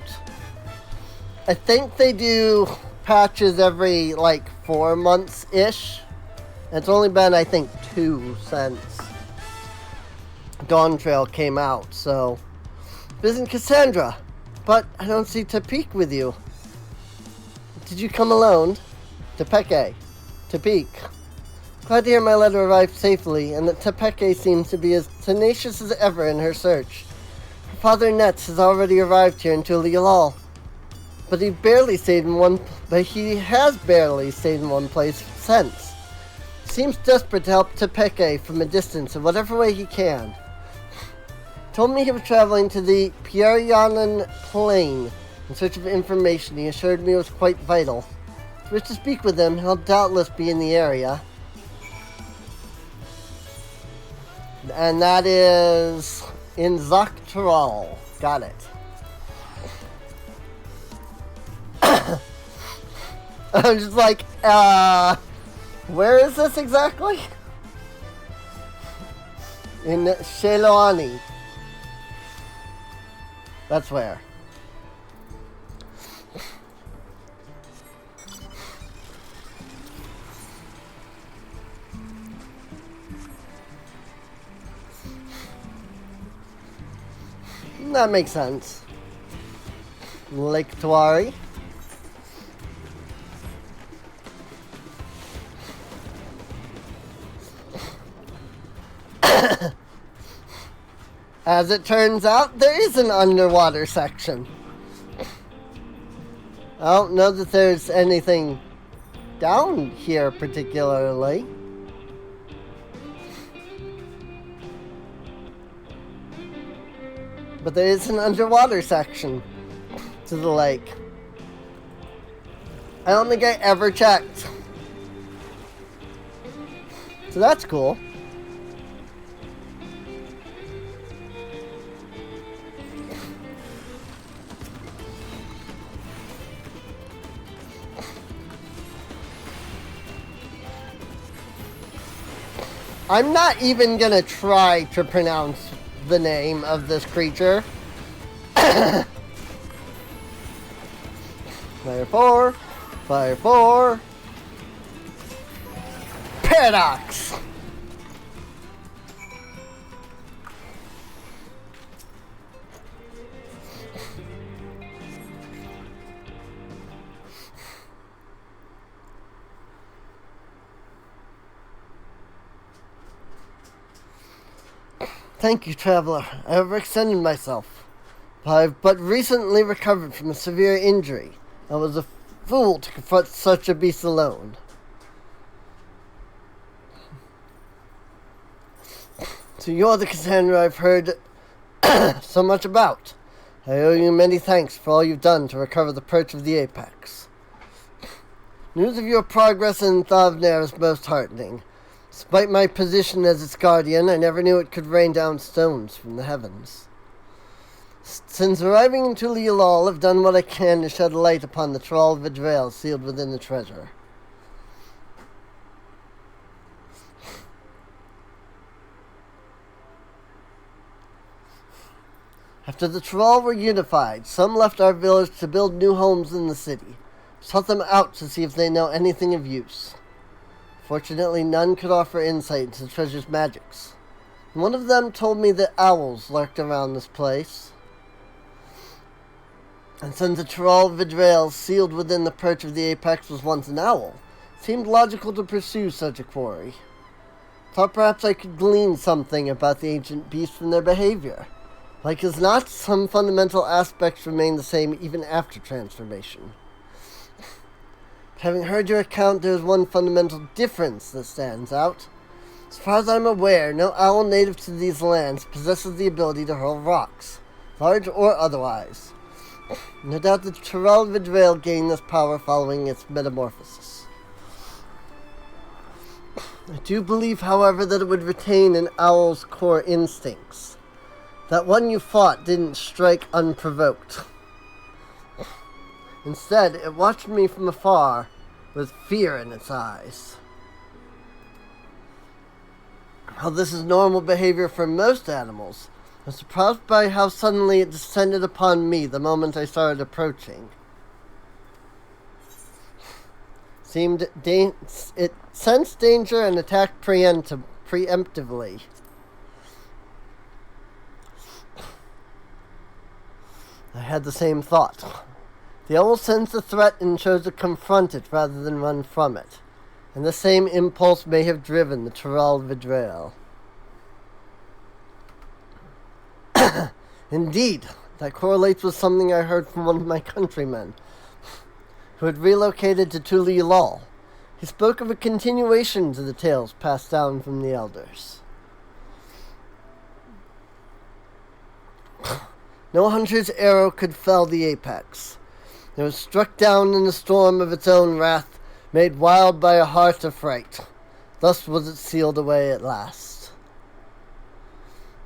I think they do patches every, 4 months-ish. It's only been, I think, 2 since Dawntrail came out, so... Visit Cassandra, but I don't see Tepik with you. Did you come alone? Tepeke. Tepik. Glad to hear my letter arrived safely, and that Tepeke seems to be as tenacious as ever in her search. Her father Nets has already arrived here in Tuliyalal, but he has barely stayed in one place since. Seems desperate to help Tepeke from a distance in whatever way he can. Told me he was traveling to the Pyarianan Plain in search of information he assured me was quite vital. If I wish to speak with him, he'll doubtless be in the area. And that is in Dawntrail. Got it. I'm just like, where is this exactly? In Sheloani. That's where. That makes sense. Lake Tuari. As it turns out, there is an underwater section. I don't know that there's anything down here particularly. But there is an underwater section to the lake. I don't think I ever checked. So that's cool. I'm not even gonna try to pronounce the name of this creature. Fire 4. Fire 4. Paradox! Thank you, traveler. I overextended myself. I've but recently recovered from a severe injury. I was a fool to confront such a beast alone. So you're the Cassandra I've heard so much about. I owe you many thanks for all you've done to recover the perch of the apex. News of your progress in Thavner is most heartening. Despite my position as its guardian, I never knew it could rain down stones from the heavens. Since arriving in Tuliyalal, I've done what I can to shed light upon the trawl Vidrail sealed within the treasure. After the trawl were unified, some left our village to build new homes in the city. Sought them out to see if they know anything of use. Fortunately, none could offer insight into the treasure's magics. One of them told me that owls lurked around this place. And since the trawl Vidrail sealed within the perch of the apex was once an owl, it seemed logical to pursue such a quarry. Thought perhaps I could glean something about the ancient beast from their behavior. Like as not, some fundamental aspects remain the same even after transformation. Having heard your account, there is one fundamental difference that stands out. As far as I'm aware, no owl native to these lands possesses the ability to hurl rocks, large or otherwise. No doubt the Tyrell Vidrail gained this power following its metamorphosis. I do believe, however, that it would retain an owl's core instincts. That one you fought didn't strike unprovoked. Instead, it watched me from afar with fear in its eyes. While this is normal behavior for most animals, I was surprised by how suddenly it descended upon me the moment I started approaching. It sensed danger and attacked preemptively. I had the same thought. The owl sensed a threat and chose to confront it rather than run from it, and the same impulse may have driven the Tyrell Vidrail. Indeed, that correlates with something I heard from one of my countrymen, who had relocated to Tulilal. He spoke of a continuation to the tales passed down from the elders. No hunter's arrow could fell the apex. It was struck down in the storm of its own wrath, made wild by a heart of fright. Thus was it sealed away at last.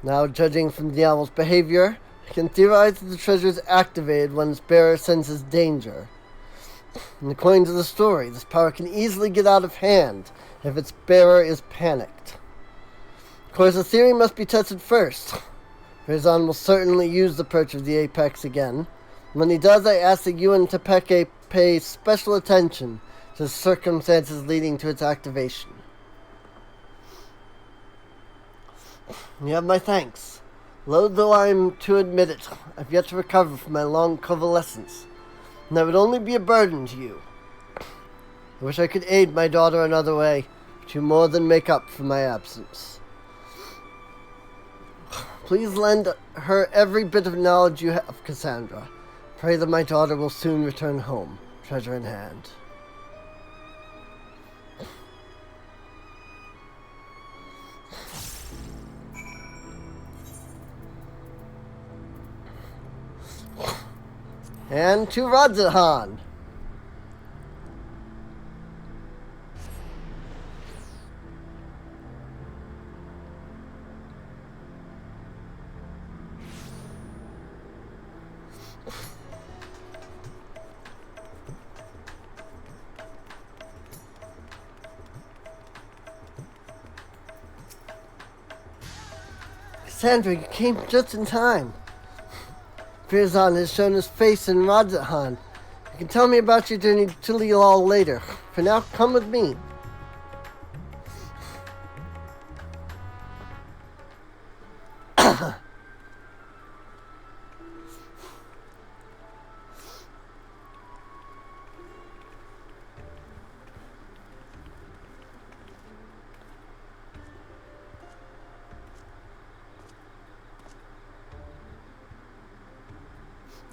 Now, judging from the owl's behavior, I can theorize that the treasure is activated when its bearer senses danger. And according to the story, this power can easily get out of hand if its bearer is panicked. Of course, the theory must be tested first. Farazan will certainly use the perch of the apex again. When he does, I ask that you and Tepeke pay special attention to the circumstances leading to its activation. You have my thanks. Loath though I am to admit it, I've yet to recover from my long convalescence, and I would only be a burden to you. I wish I could aid my daughter another way, but you more than make up for my absence. Please lend her every bit of knowledge you have, Cassandra. Pray that my daughter will soon return home, treasure in hand. And to Radzahan. Cassandra, you came just in time. Farazan has shown his face in Radzahan. You can tell me about your journey to Tulilal later. For now, come with me.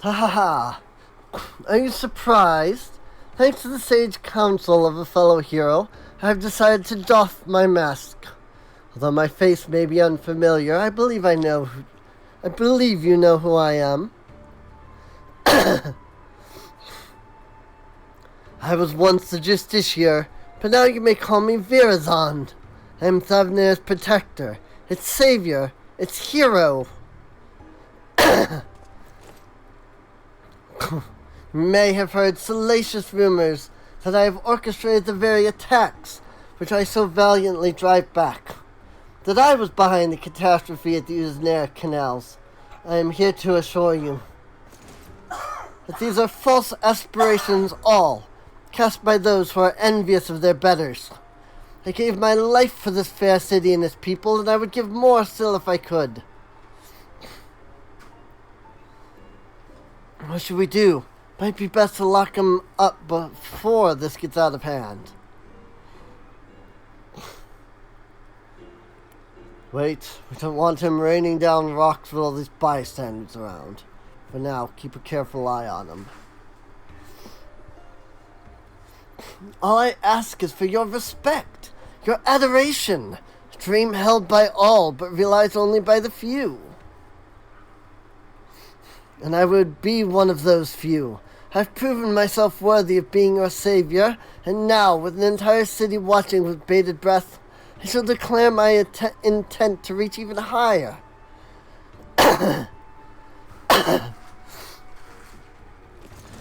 Ha ha ha. Are you surprised? Thanks to the sage counsel of a fellow hero, I have decided to doff my mask. Although my face may be unfamiliar, I believe you know who I am. I was once the Justiciar, but now you may call me Virazan. I am Thavnir's protector, its savior, its hero. You may have heard salacious rumors that I have orchestrated the very attacks which I so valiantly drive back. That I was behind the catastrophe at the Uznair canals. I am here to assure you that these are false aspirations all, cast by those who are envious of their betters. I gave my life for this fair city and its people, and I would give more still if I could. What should we do? Might be best to lock him up before this gets out of hand. Wait, we don't want him raining down rocks with all these bystanders around. For now, keep a careful eye on him. All I ask is for your respect, your adoration. Dream held by all, but realized only by the few. And I would be one of those few. I've proven myself worthy of being your savior, and now, with an entire city watching with bated breath, I shall declare my intent to reach even higher.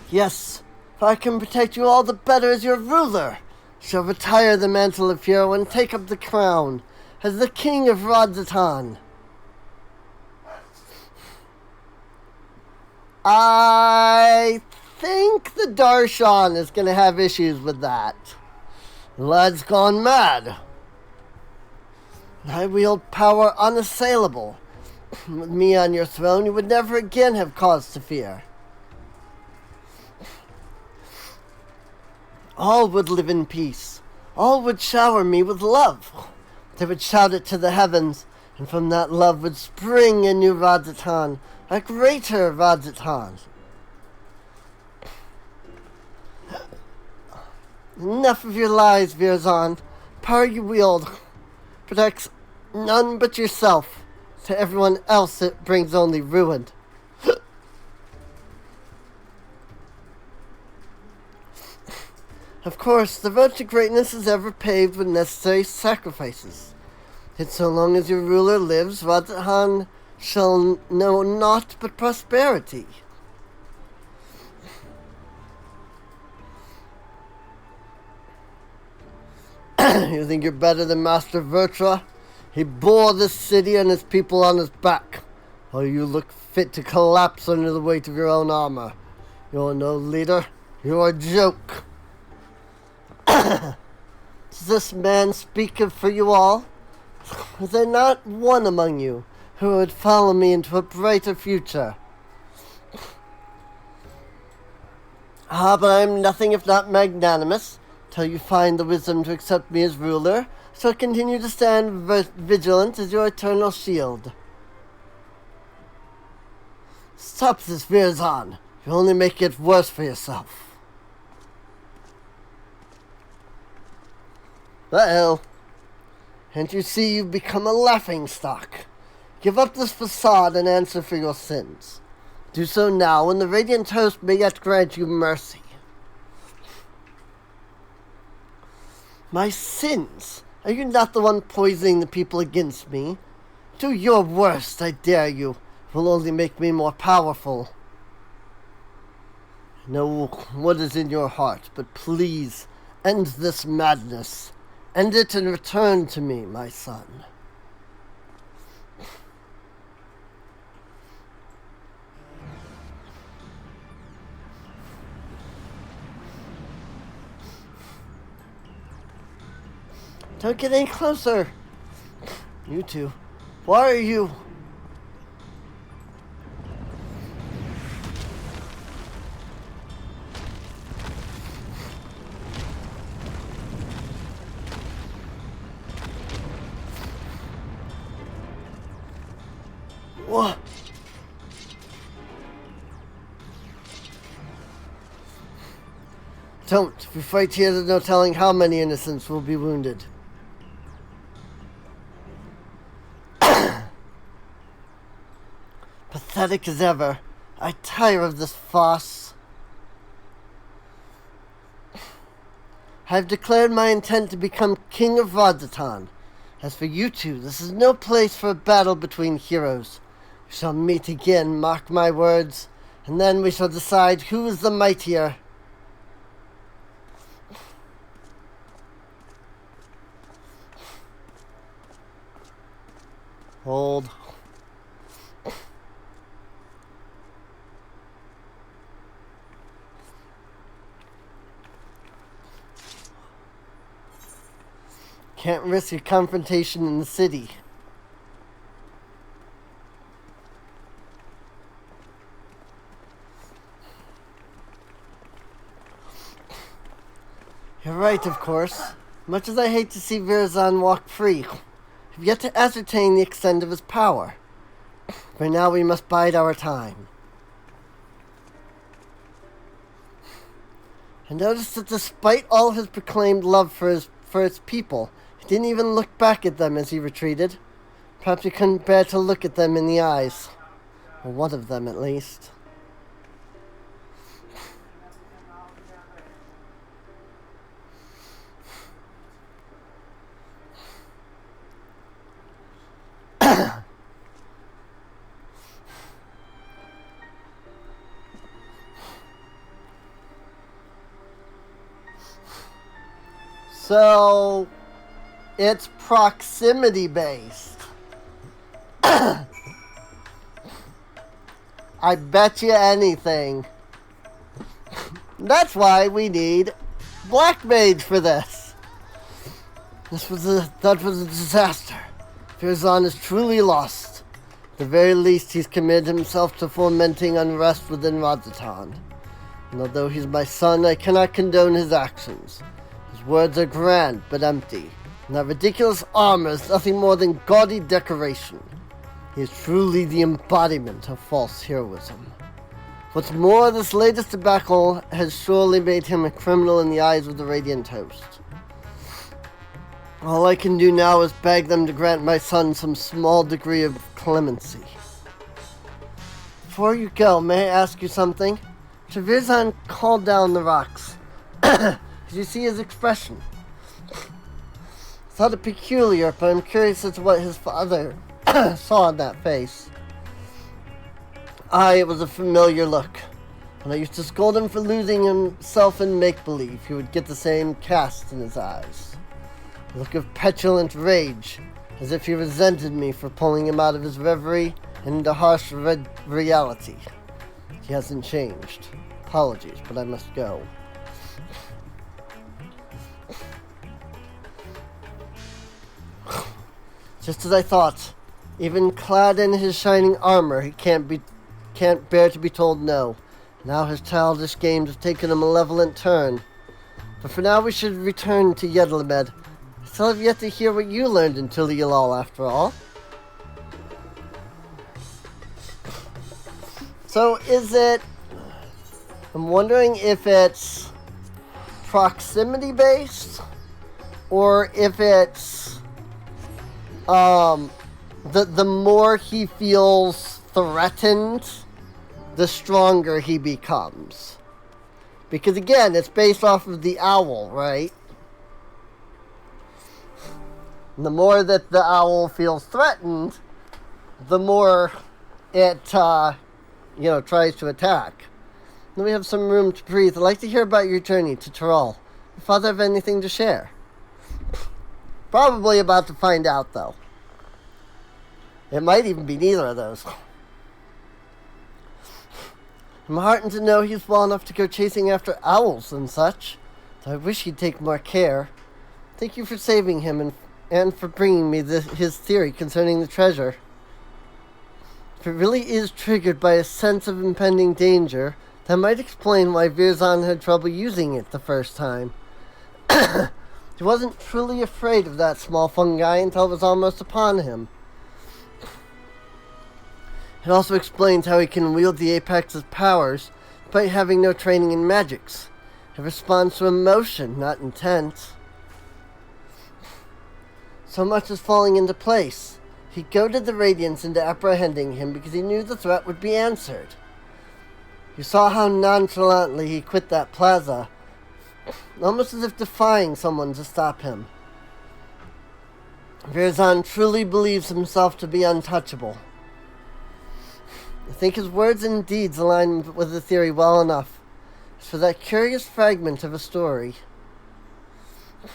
Yes, if I can protect you all the better as your ruler, I shall retire the mantle of hero and take up the crown as the king of Rodzatan. I think the Darshan is going to have issues with that. The lad's gone mad. I wield power unassailable. With me on your throne, you would never again have cause to fear. All would live in peace. All would shower me with love. They would shout it to the heavens, and from that love would spring a new Rodzatan, a greater Rodzatan. Enough of your lies, Virzon. Power you wield protects none but yourself. To everyone else it brings only ruin. Of course, the road to greatness is ever paved with necessary sacrifices. Yet so long as your ruler lives, Rodzatan shall know naught but prosperity. You think you're better than Master Vertra? He bore this city and its people on his back, while you look fit to collapse under the weight of your own armor. You're no leader. You're a joke. Does this man speak for you all? Is there not one among you who would follow me into a brighter future? But I am nothing if not magnanimous. Till you find the wisdom to accept me as ruler, I shall continue to stand vigilant as your eternal shield. Stop this, Virzon. You only make it worse for yourself. Uh-oh. Can't you see you've become a laughingstock? Give up this facade and answer for your sins. Do so now, and the Radiant Host may yet grant you mercy. My sins? Are you not the one poisoning the people against me? Do your worst, I dare you. It will only make me more powerful. I know what is in your heart, but please, end this madness. End it and return to me, my son. Don't get any closer. You two. Why are you? What? Don't. If we fight here, there's no telling how many innocents will be wounded. Pathetic as ever. I tire of this farce. I have declared my intent to become King of Rodzatan. As for you two, this is no place for a battle between heroes. We shall meet again, mark my words, and then we shall decide who is the mightier. Hold. Can't risk a confrontation in the city. You're right, of course. Much as I hate to see Virzon walk free, I've yet to ascertain the extent of his power. For now we must bide our time. I noticed that despite all his proclaimed love for his people, he Didn't even look back at them as he retreated. Perhaps he couldn't bear to look at them in the eyes. Or one of them, at least. So, it's proximity based. I bet you anything. That's why we need Black Mage for this. That was a disaster. Firzan is truly lost. At the very least, he's committed himself to fomenting unrest within Radzatan. And although he's my son, I cannot condone his actions. His words are grand, but empty. And that ridiculous armor is nothing more than gaudy decoration. He is truly the embodiment of false heroism. What's more, this latest debacle has surely made him a criminal in the eyes of the Radiant Host. All I can do now is beg them to grant my son some small degree of clemency. Before you go, may I ask you something? Firzan called down the rocks. Did you see his expression? I thought it peculiar, but I'm curious as to what his father saw in that face. It was a familiar look. When I used to scold him for losing himself in make-believe, he would get the same cast in his eyes. A look of petulant rage, as if he resented me for pulling him out of his reverie and into harsh reality. He hasn't changed. Apologies, but I must go. Just as I thought. Even clad in his shining armor, he can't bear to be told no. Now his childish games have taken a malevolent turn. But for now we should return to Yedlamed. I still have yet to hear what you learned in Tulialal, after all. So is it... I'm wondering if it's proximity based, or if it's the more he feels threatened, the stronger he becomes. Because again, it's based off of the owl, right? And the more that the owl feels threatened, the more it tries to attack. Then we have some room to breathe. I'd like to hear about your journey to Tyrol. Your father have anything to share? Probably about to find out, though. It might even be neither of those. I'm heartened to know he's well enough to go chasing after owls and such. Though I wish he'd take more care. Thank you for saving him and for bringing me his theory concerning the treasure. If it really is triggered by a sense of impending danger, that might explain why Firzan had trouble using it the first time. He wasn't truly afraid of that small fungi until it was almost upon him. It also explains how he can wield the Apex's powers despite having no training in magics. It responds to emotion, not intent. So much is falling into place. He goaded the Radiants into apprehending him because he knew the threat would be answered. You saw how nonchalantly he quit that plaza, almost as if defying someone to stop him. Firzan truly believes himself to be untouchable. I think his words and deeds align with the theory well enough. As for that curious fragment of a story, it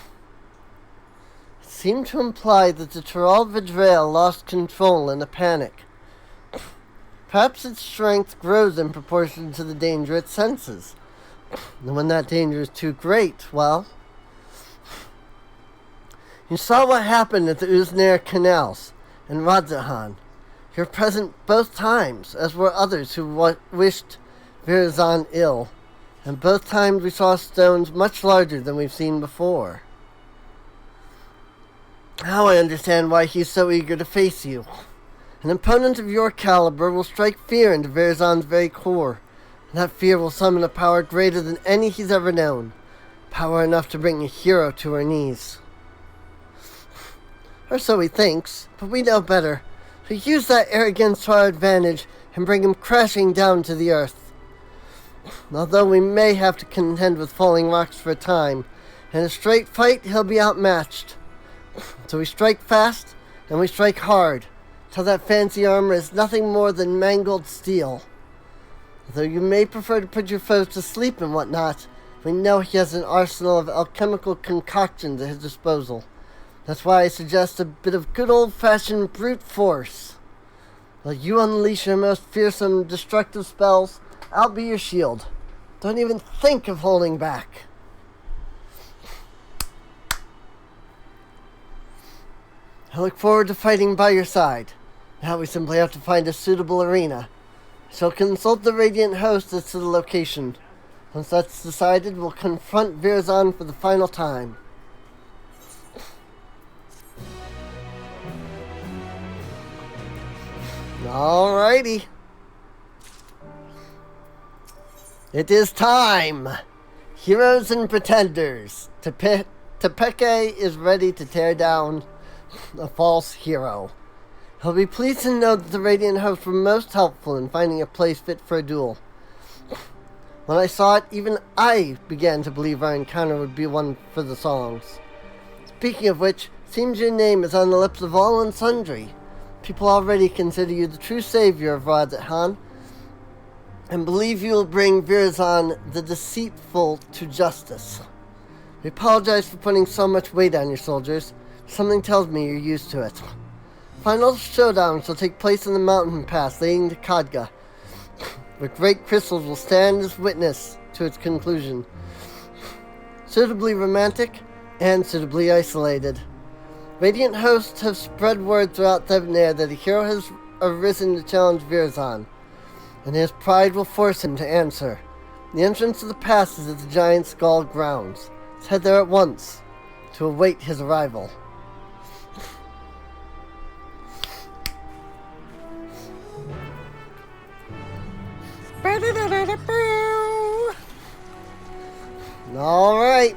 seemed to imply that the Tyrol Vidril lost control in a panic. Perhaps its strength grows in proportion to the danger it senses. And when that danger is too great, well... You saw what happened at the Uznair canals in Radzahan. You were present both times, as were others who wished Firzan ill. And both times we saw stones much larger than we've seen before. Now I understand why he's so eager to face you. An opponent of your caliber will strike fear into Firzan's very core, and that fear will summon a power greater than any he's ever known. Power enough to bring a hero to her knees. Or so he thinks, but we know better. We use that arrogance to our advantage and bring him crashing down to the earth. Although we may have to contend with falling rocks for a time, in a straight fight he'll be outmatched. So we strike fast, and we strike hard, till that fancy armor is nothing more than mangled steel. Though you may prefer to put your foes to sleep and whatnot, we know he has an arsenal of alchemical concoctions at his disposal. That's why I suggest a bit of good old-fashioned brute force. While you unleash your most fearsome, destructive spells, I'll be your shield. Don't even think of holding back. I look forward to fighting by your side. Now we simply have to find a suitable arena. I shall consult the Radiant Host as to the location. Once that's decided, we'll confront Virzon for the final time. Alrighty. It is time! Heroes and pretenders. Tepeke is ready to tear down a false hero. He'll be pleased to know that the Radiant Host were most helpful in finding a place fit for a duel. When I saw it, even I began to believe our encounter would be one for the songs. Speaking of which, it seems your name is on the lips of all and sundry. People already consider you the true savior of Radhat, and believe you will bring Virzon the deceitful to justice. We apologize for putting so much weight on your soldiers. Something tells me you're used to it. Final showdown shall take place in the mountain pass leading to Khadga, where great crystals will stand as witness to its conclusion. Suitably romantic and suitably isolated. Radiant hosts have spread word throughout Thevnair that a hero has arisen to challenge Virzon, and his pride will force him to answer. The entrance to the pass is at the Giant Skull grounds. Let's head there at once to await his arrival. Alright.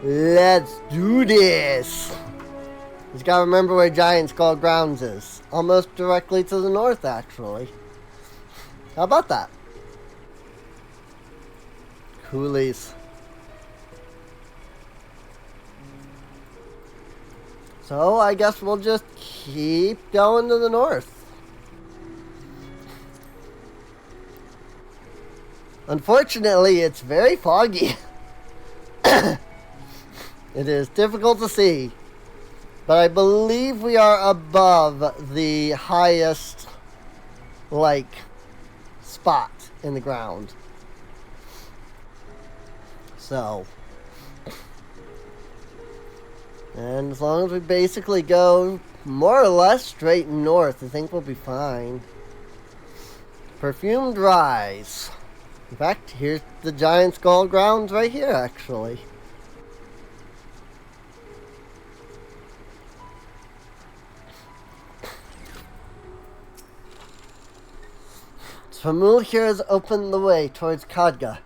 Let's do this. Just gotta remember where Giant Skull Grounds is. Almost directly to the north, actually. How about that? Coolies. So, I guess we'll just keep going to the north. Unfortunately, it's very foggy. It is difficult to see. But I believe we are above the highest, spot in the ground. So. And as long as we basically go more or less straight north, I think we'll be fine. Perfumed Rise. In fact, here's the Giant Skull grounds right here, actually. Svamul here has opened the way towards Khadga.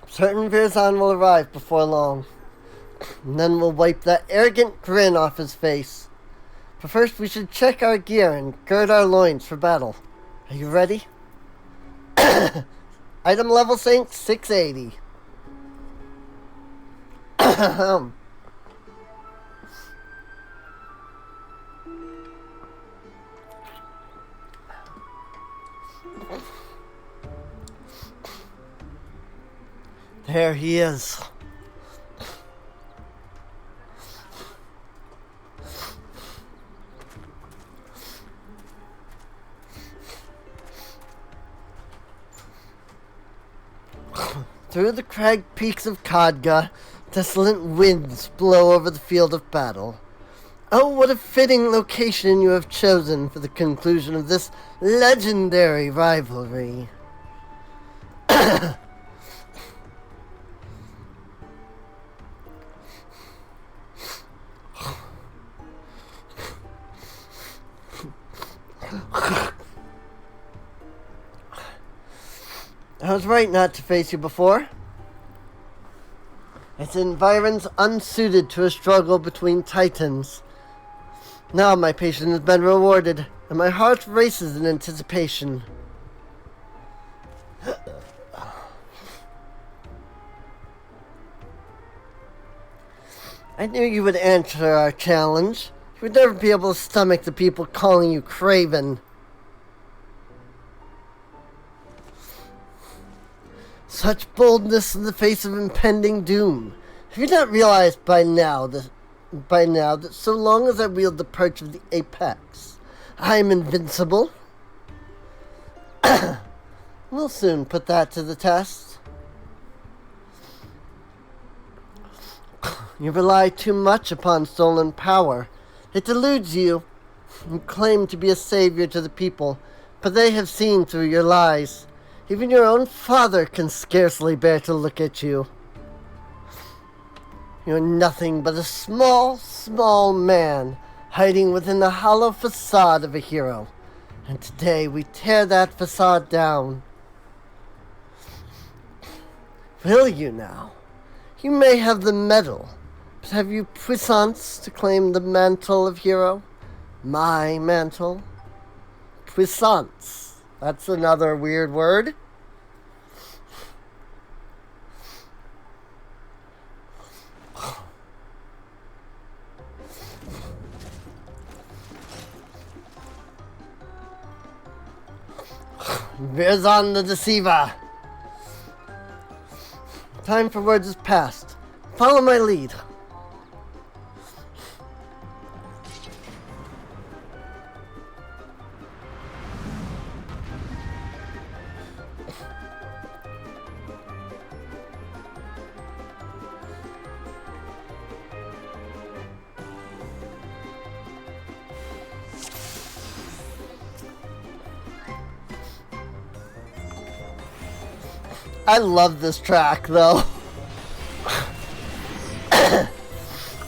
Certain Virzon will arrive before long. And then we'll wipe that arrogant grin off his face. But first we should check our gear and gird our loins for battle. Are you ready? Item level sync 680. There he is. Through the crag peaks of Khadga, desolate winds blow over the field of battle. Oh, what a fitting location you have chosen for the conclusion of this legendary rivalry. I was right not to face you before. I Its environs unsuited to a struggle between titans. Now my patience has been rewarded, and my heart races in anticipation. I knew you would answer our challenge. You would never be able to stomach the people calling you craven. Such boldness in the face of impending doom. Have you not realized by now that so long as I wield the perch of the apex, I am invincible? We'll soon put that to the test. You rely too much upon stolen power. It deludes you. You claim to be a savior to the people, but they have seen through your lies. Even your own father can scarcely bear to look at you. You're nothing but a small, small man, hiding within the hollow facade of a hero. And today we tear that facade down. Will you now? You may have the medal, but have you puissance to claim the mantle of hero? My mantle? Puissance. That's another weird word. Verzon the Deceiver. Time for words is past. Follow my lead. I love this track, though.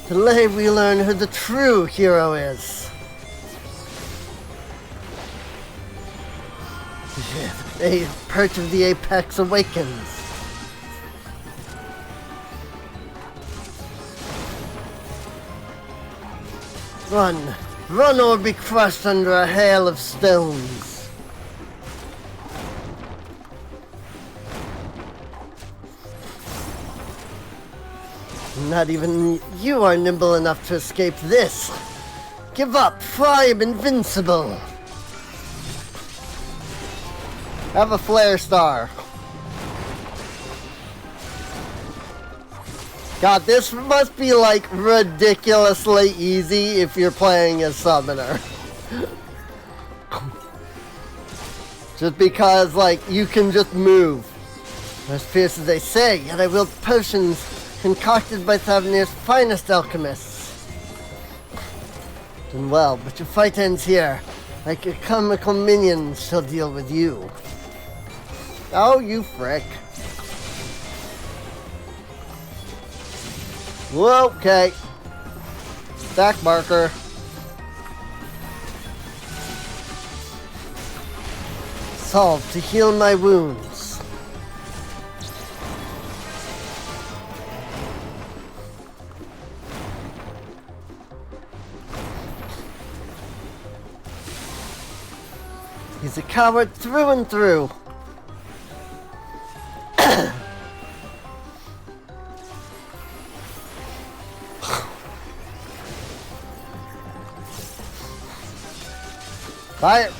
Today we learn who the true hero is. The perch of the apex awakens. Run. Run or be crushed under a hail of stones. Not even you are nimble enough to escape this. Give up, for I am invincible. Have a flare star. God, this must be like ridiculously easy if you're playing as summoner. Just because, like, you can just move. As fierce as they say, yet I wield potions concocted by Thavnir's finest alchemists. Done well, but your fight ends here. Like your comical minions shall deal with you. Oh, you frick. Okay. Back marker. Solve to heal my wounds. He's a coward through and through. Fire!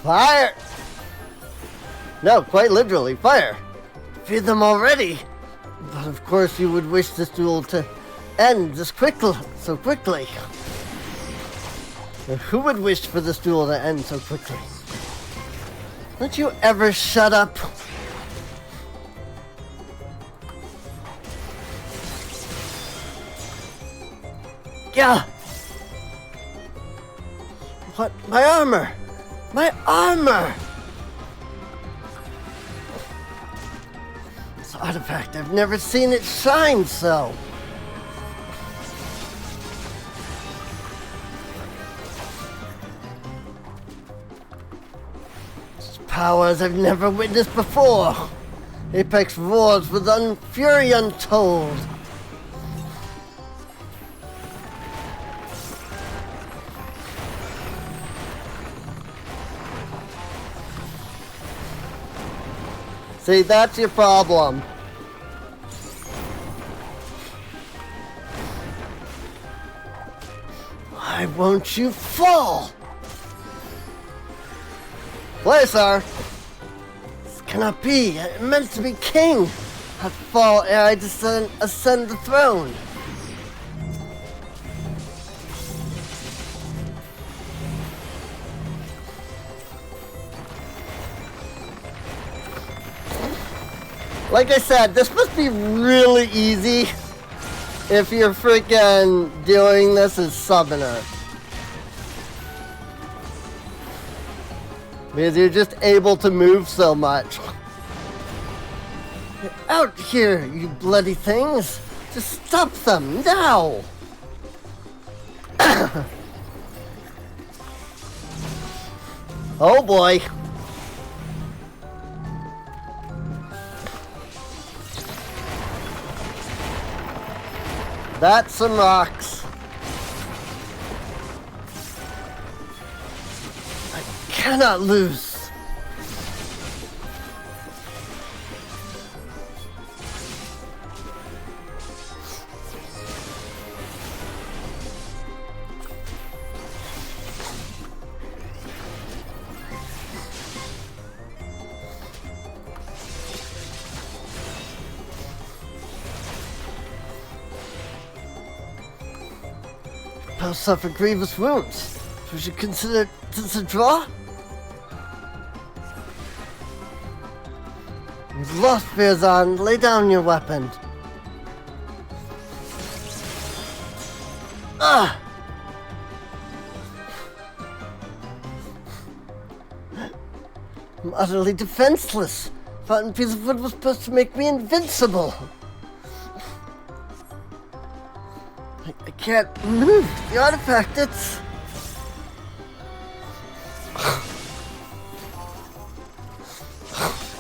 Fire! No, quite literally, fire! Fear them already! But of course you would wish this duel to end so quickly. Who would wish for this duel to end so quickly? Don't you ever shut up? Yeah! What? My armor! My armor! This artifact, I've never seen it shine so! Powers I've never witnessed before. Apex roars with fury untold. See, that's your problem. Why won't you fall? Blazer! This cannot be. I'm meant to be king. I'd fall ere I ascend the throne. Like I said, this must be really easy if you're freaking doing this as summoner. Because you're just able to move so much. Get out here, you bloody things! Just stop them, now! Oh boy. That's some rocks. I cannot lose. I'll suffer grievous wounds. We should consider this a draw? You've lost, Bearzon. Lay down your weapon. Ah! I'm utterly defenseless. Fountain piece of wood was supposed to make me invincible. I can't move the artifact. It's...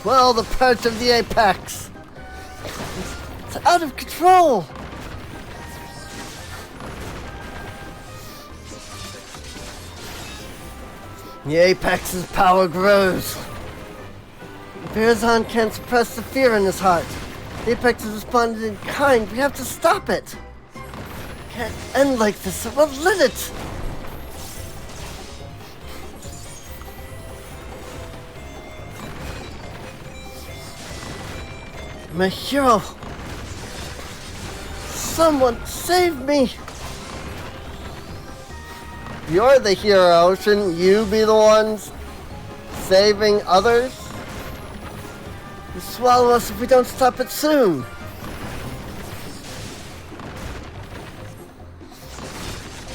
Well, the part of the apex. It's out of control. The apex's power grows. Bearzon can't suppress the fear in his heart. The apex has responded in kind. We have to stop it. Can't end like this, so we'll let it! I'm a hero! Someone save me! You're the hero, shouldn't you be the ones saving others? You'll swallow us if we don't stop it soon!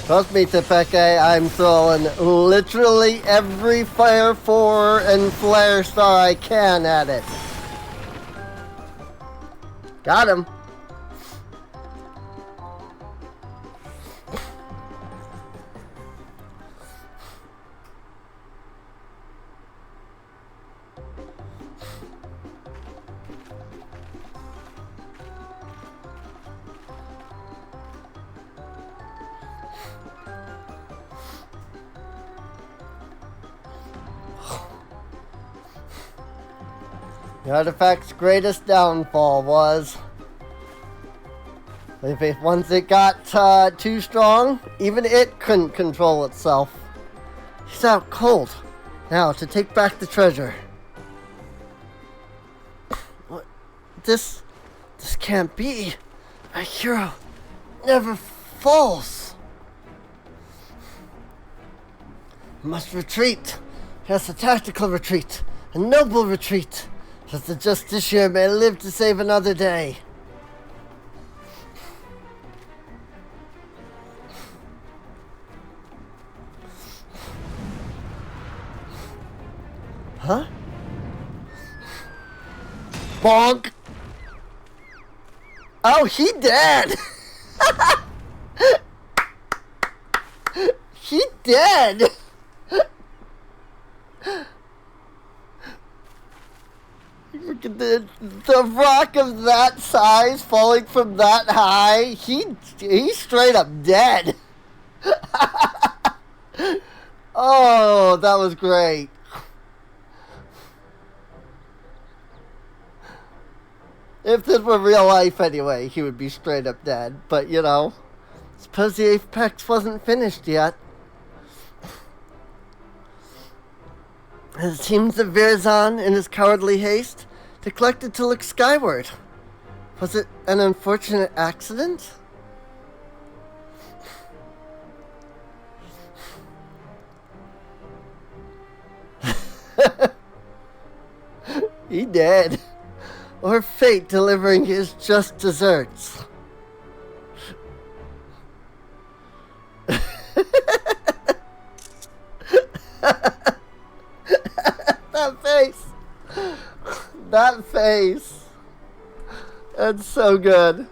Trust me, Tepeke, I'm throwing literally every Fire 4 and Flare Star I can at it. Got him. The artifact's greatest downfall was once it got too strong, even it couldn't control itself. He's out cold. Now to take back the treasure. What? This can't be. A hero never falls. Must retreat. Yes, a tactical retreat. A noble retreat. That the Justiciar may live to save another day. Huh? Bonk! Oh, he dead! He dead! the rock of that size falling from that high, he's straight up dead. Oh, that was great. If this were real life anyway, he would be straight up dead. But, you know, suppose the apex wasn't finished yet. It seems that Virzon, in his cowardly haste, neglected to look skyward. Was it an unfortunate accident? He did. Or fate delivering his just desserts. That face. That face. That's so good.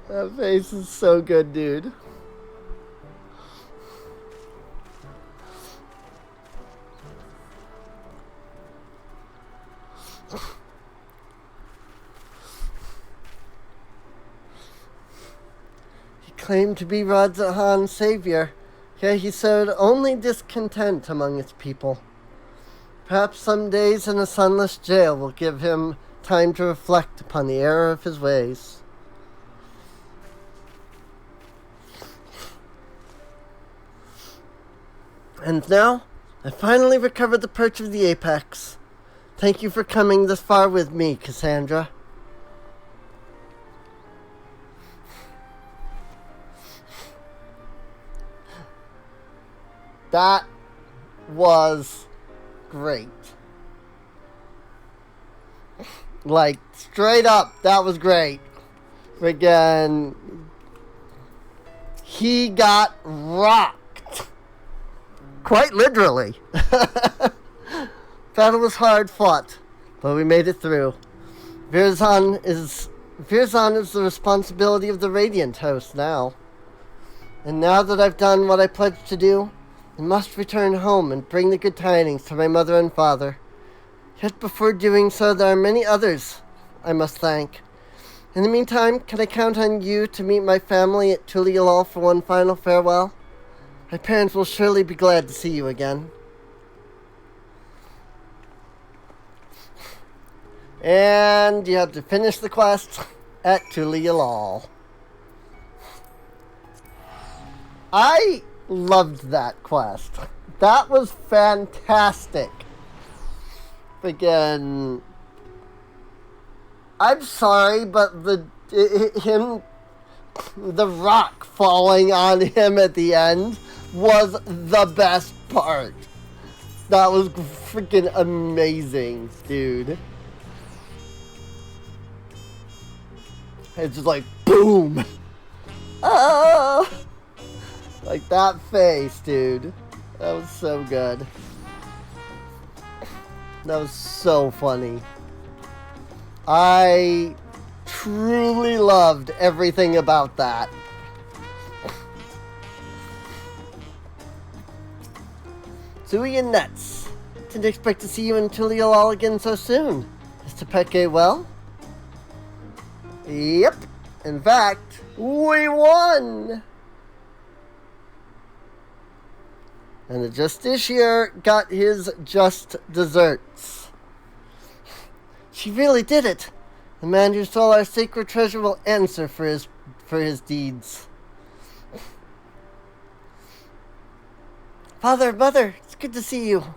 That face is so good, dude. He claimed to be Radzahan's savior, yet he sowed only discontent among its people. Perhaps some days in a sunless jail will give him time to reflect upon the error of his ways. And now, I finally recovered the perch of the apex. Thank you for coming this far with me, Cassandra. That was great. Like, straight up, that was great. Again, he got rocked. Quite literally. Battle was hard fought, but we made it through. Virzon is the responsibility of the Radiant Host now. And now that I've done what I pledged to do, I must return home and bring the good tidings to my mother and father. Yet before doing so, there are many others I must thank. In the meantime, can I count on you to meet my family at Tulialal for one final farewell? My parents will surely be glad to see you again. And you have to finish the quest at Tulialal. I loved that quest. That was fantastic. Again, I'm sorry, but the rock falling on him at the end was the best part. That was freaking amazing, dude. It's just like, boom. Ah! Like that face, dude. That was so good. That was so funny. I truly loved everything about that. Zooey and Nets. Didn't expect to see you in Tulialal again so soon. Is Tepeke well? Yep. In fact, we won! And the Justiciar got his just desserts. She really did it. The man who stole our sacred treasure will answer for his deeds. Father, Mother, it's good to see you.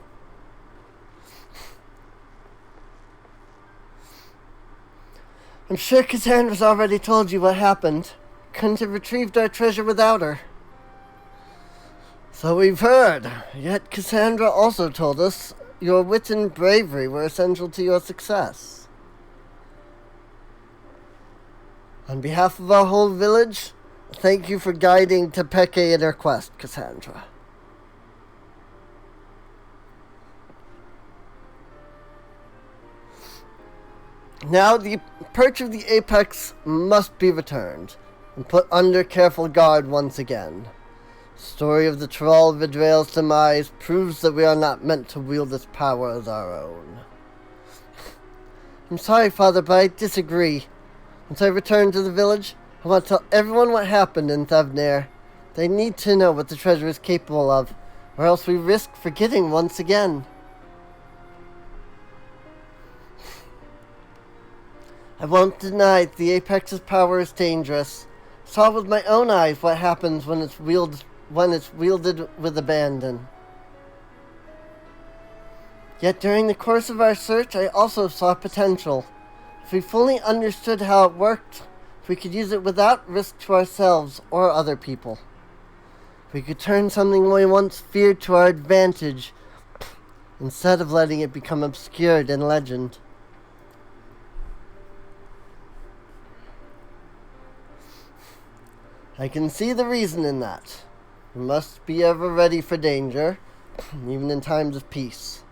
I'm sure Cassandra's already told you what happened. Couldn't have retrieved our treasure without her. So we've heard. Yet Cassandra also told us your wit and bravery were essential to your success. On behalf of our whole village, thank you for guiding Tepeke in her quest, Cassandra. Now the perch of the apex must be returned and put under careful guard once again. The story of the Troll Vidrail's demise proves that we are not meant to wield this power as our own. I'm sorry, Father, but I disagree. Once I return to the village, I want to tell everyone what happened in Thevnair. They need to know what the treasure is capable of, or else we risk forgetting once again. I won't deny the Apex's power is dangerous. I saw with my own eyes what happens when it's wielded with abandon. Yet during the course of our search, I also saw potential. If we fully understood how it worked, if we could use it without risk to ourselves or other people. If we could turn something we once feared to our advantage, instead of letting it become obscured in legend. I can see the reason in that. We must be ever ready for danger, even in times of peace.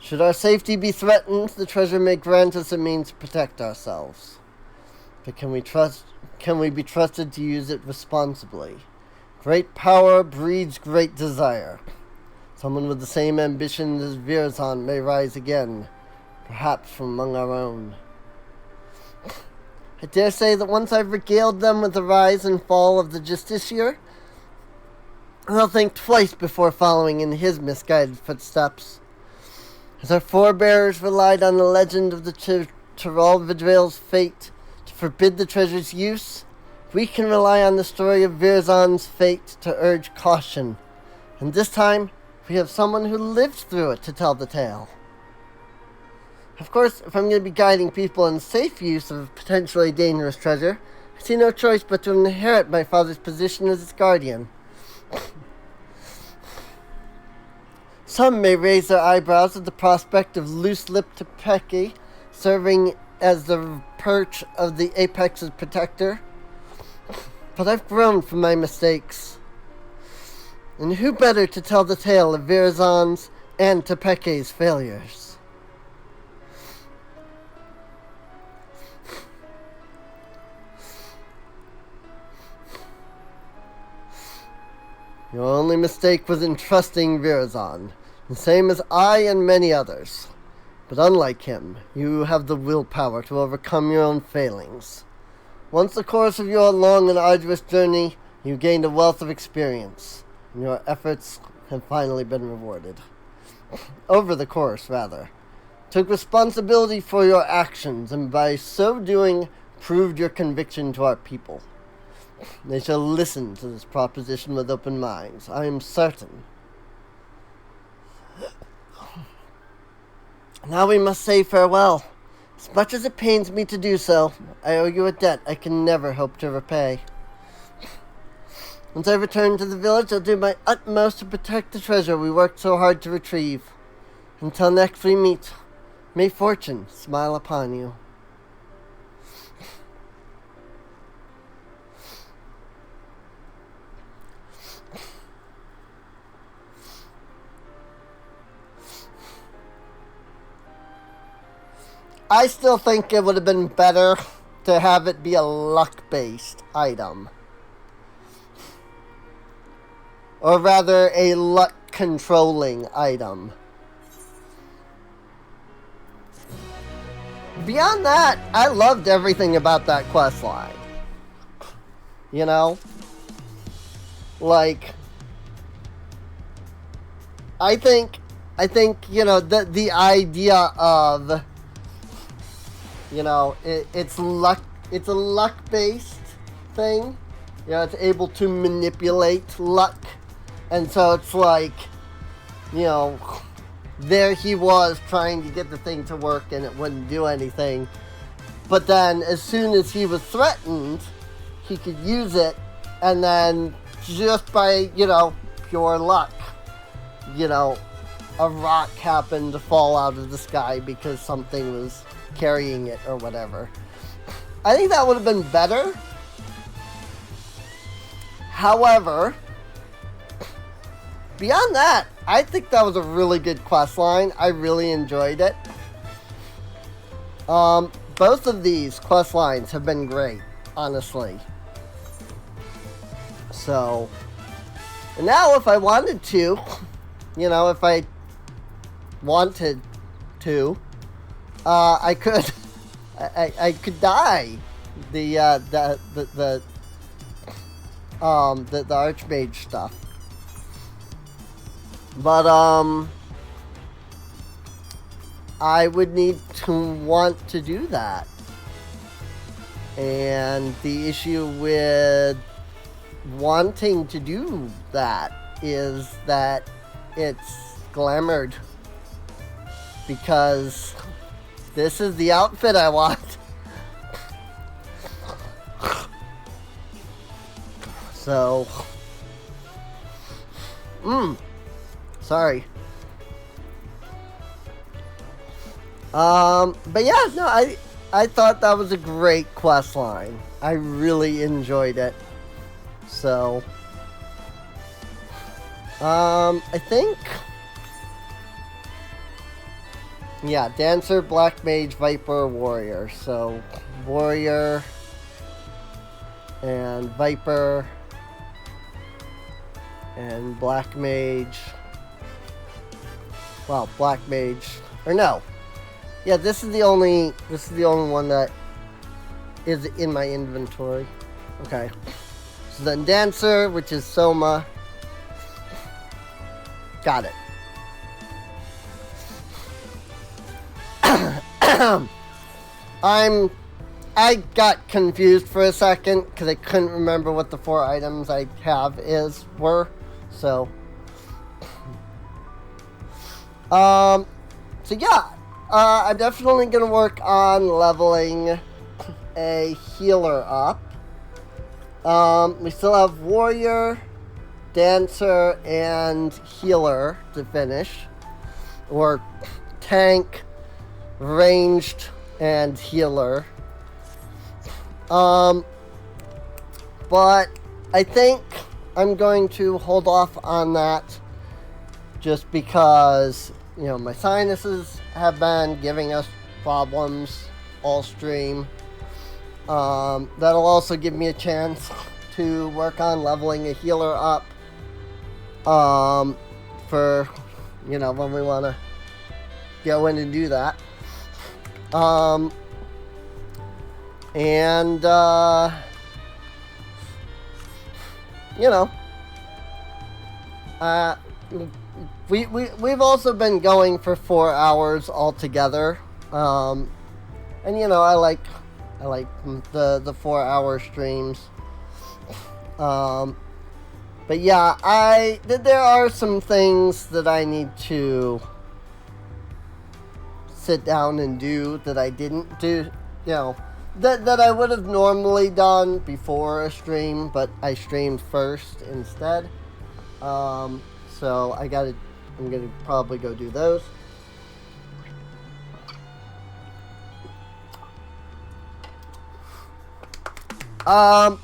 Should our safety be threatened, the treasure may grant us a means to protect ourselves. But can we be trusted to use it responsibly? Great power breeds great desire. Someone with the same ambitions as Virzon may rise again, perhaps from among our own. I dare say that once I've regaled them with the rise and fall of the Justiciar, they'll think twice before following in his misguided footsteps. As our forebears relied on the legend of the Tyrol Vidril's fate to forbid the treasure's use, we can rely on the story of Virzon's fate to urge caution. And this time, we have someone who lived through it to tell the tale. Of course, if I'm going to be guiding people in safe use of potentially dangerous treasure, I see no choice but to inherit my father's position as its guardian. Some may raise their eyebrows at the prospect of loose-lipped Tepeki serving as the perch of the Apex's protector, but I've grown from my mistakes. And who better to tell the tale of Virzon's and Tepeki's failures? Your only mistake was in trusting Virzon, the same as I and many others. But unlike him, you have the willpower to overcome your own failings. Once the course of your long and arduous journey, you gained a wealth of experience, and your efforts have finally been rewarded. Over the course, rather. Took responsibility for your actions, and by so doing, proved your conviction to our people. They shall listen to this proposition with open minds, I am certain. Now we must say farewell. As much as it pains me to do so, I owe you a debt I can never hope to repay. Once I return to the village, I'll do my utmost to protect the treasure we worked so hard to retrieve. Until next we meet, may fortune smile upon you. I still think it would have been better to have it be a luck-based item. Or rather, a luck-controlling item. Beyond that, I loved everything about that questline. You know? Like, I think, you know, the idea of, you know, it's a luck-based thing. You know, it's able to manipulate luck. And so it's like, you know, there he was trying to get the thing to work and it wouldn't do anything. But then as soon as he was threatened, he could use it, and then just by, you know, pure luck, you know, a rock happened to fall out of the sky because something was carrying it or whatever. I think that would have been better. However, beyond that, I think that was a really good quest line. I really enjoyed it. Both of these quest lines have been great, honestly. So, and now if I wanted to, you know, if I wanted to, I could I could die. The Archmage stuff. But I would need to want to do that. And the issue with wanting to do that is that it's glamored. Because this is the outfit I want. So, sorry. But yeah, no, I thought that was a great quest line. I really enjoyed it. So, I think, yeah, Dancer, Black Mage, Viper, Warrior. So, Warrior and Viper and Black Mage. Well, Black Mage, or no. Yeah, this is the only one that is in my inventory. Okay. So then Dancer, which is Soma. Got it. I got confused for a second because I couldn't remember what the 4 items I have were. So yeah, I'm definitely gonna work on leveling a healer up. We still have Warrior, Dancer, and Healer to finish, or Tank, Ranged, and Healer. But I think I'm going to hold off on that just because, you know, my sinuses have been giving us problems all stream. That'll also give me a chance to work on leveling a healer up for, you know, when we want to go in and do that. And you know, we've also been going for 4 hours altogether, and you know, I like the 4-hour streams. But yeah, there are some things that I need to sit down and do that I didn't do, you know, that I would have normally done before a stream, but I streamed first instead. So I'm gonna probably go do those. All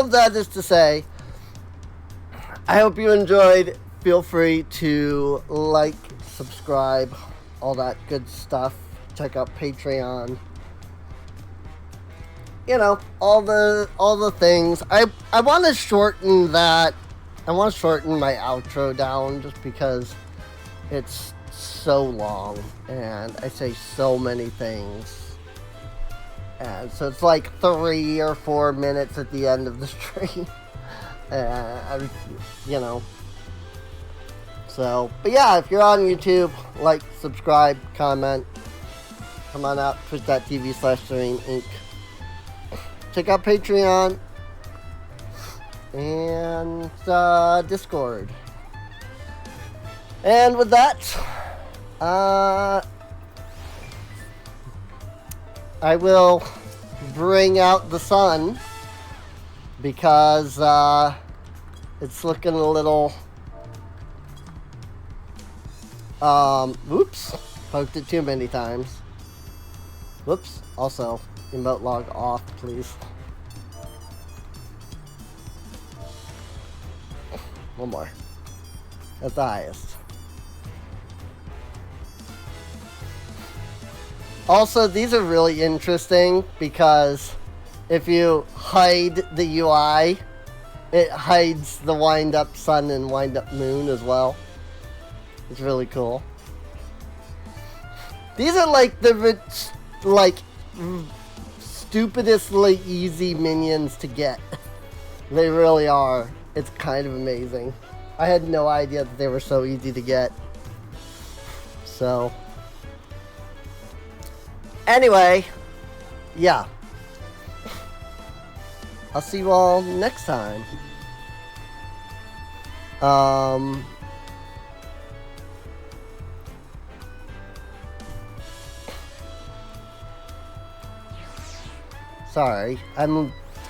of that is to say, I hope you enjoyed. Feel free to like, subscribe, all that good stuff. Check out Patreon. You know, all the things. I want to shorten that. I want to shorten my outro down just because it's so long and I say so many things. And so it's like 3 or 4 minutes at the end of the stream. You know. So, but yeah, if you're on YouTube, like, subscribe, comment. Come on out, twitch.tv/SereneInc. Check out Patreon and Discord. And with that, I will bring out the sun because it's looking a little. Whoops, poked it too many times. Whoops. Also, emote log off, please. One more. That's the highest. Also, these are really interesting because if you hide the UI, it hides the wind-up sun and wind-up moon as well. It's really cool. These are like the like stupidestly easy minions to get. They really are. It's kind of amazing. I had no idea that they were so easy to get. So, anyway, yeah. I'll see you all next time. Sorry,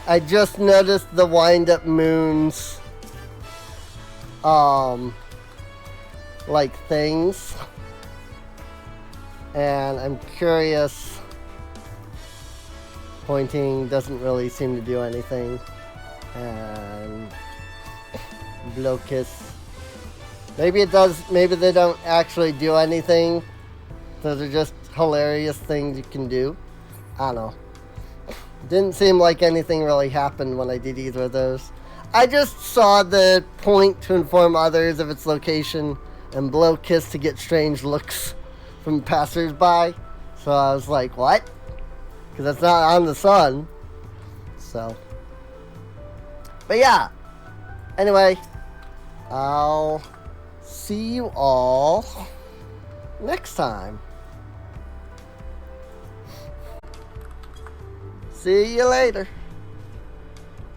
I just noticed the wind-up moons, like things, and I'm curious. Pointing doesn't really seem to do anything, and blow kiss. Maybe it does. Maybe they don't actually do anything. Those are just hilarious things you can do. I don't know. Didn't seem like anything really happened when I did either of those. I just saw the point to inform others of its location and blow kiss to get strange looks from passersby. So I was like, what? Because that's not on the sun. So. But yeah. Anyway. I'll see you all next time. See you later.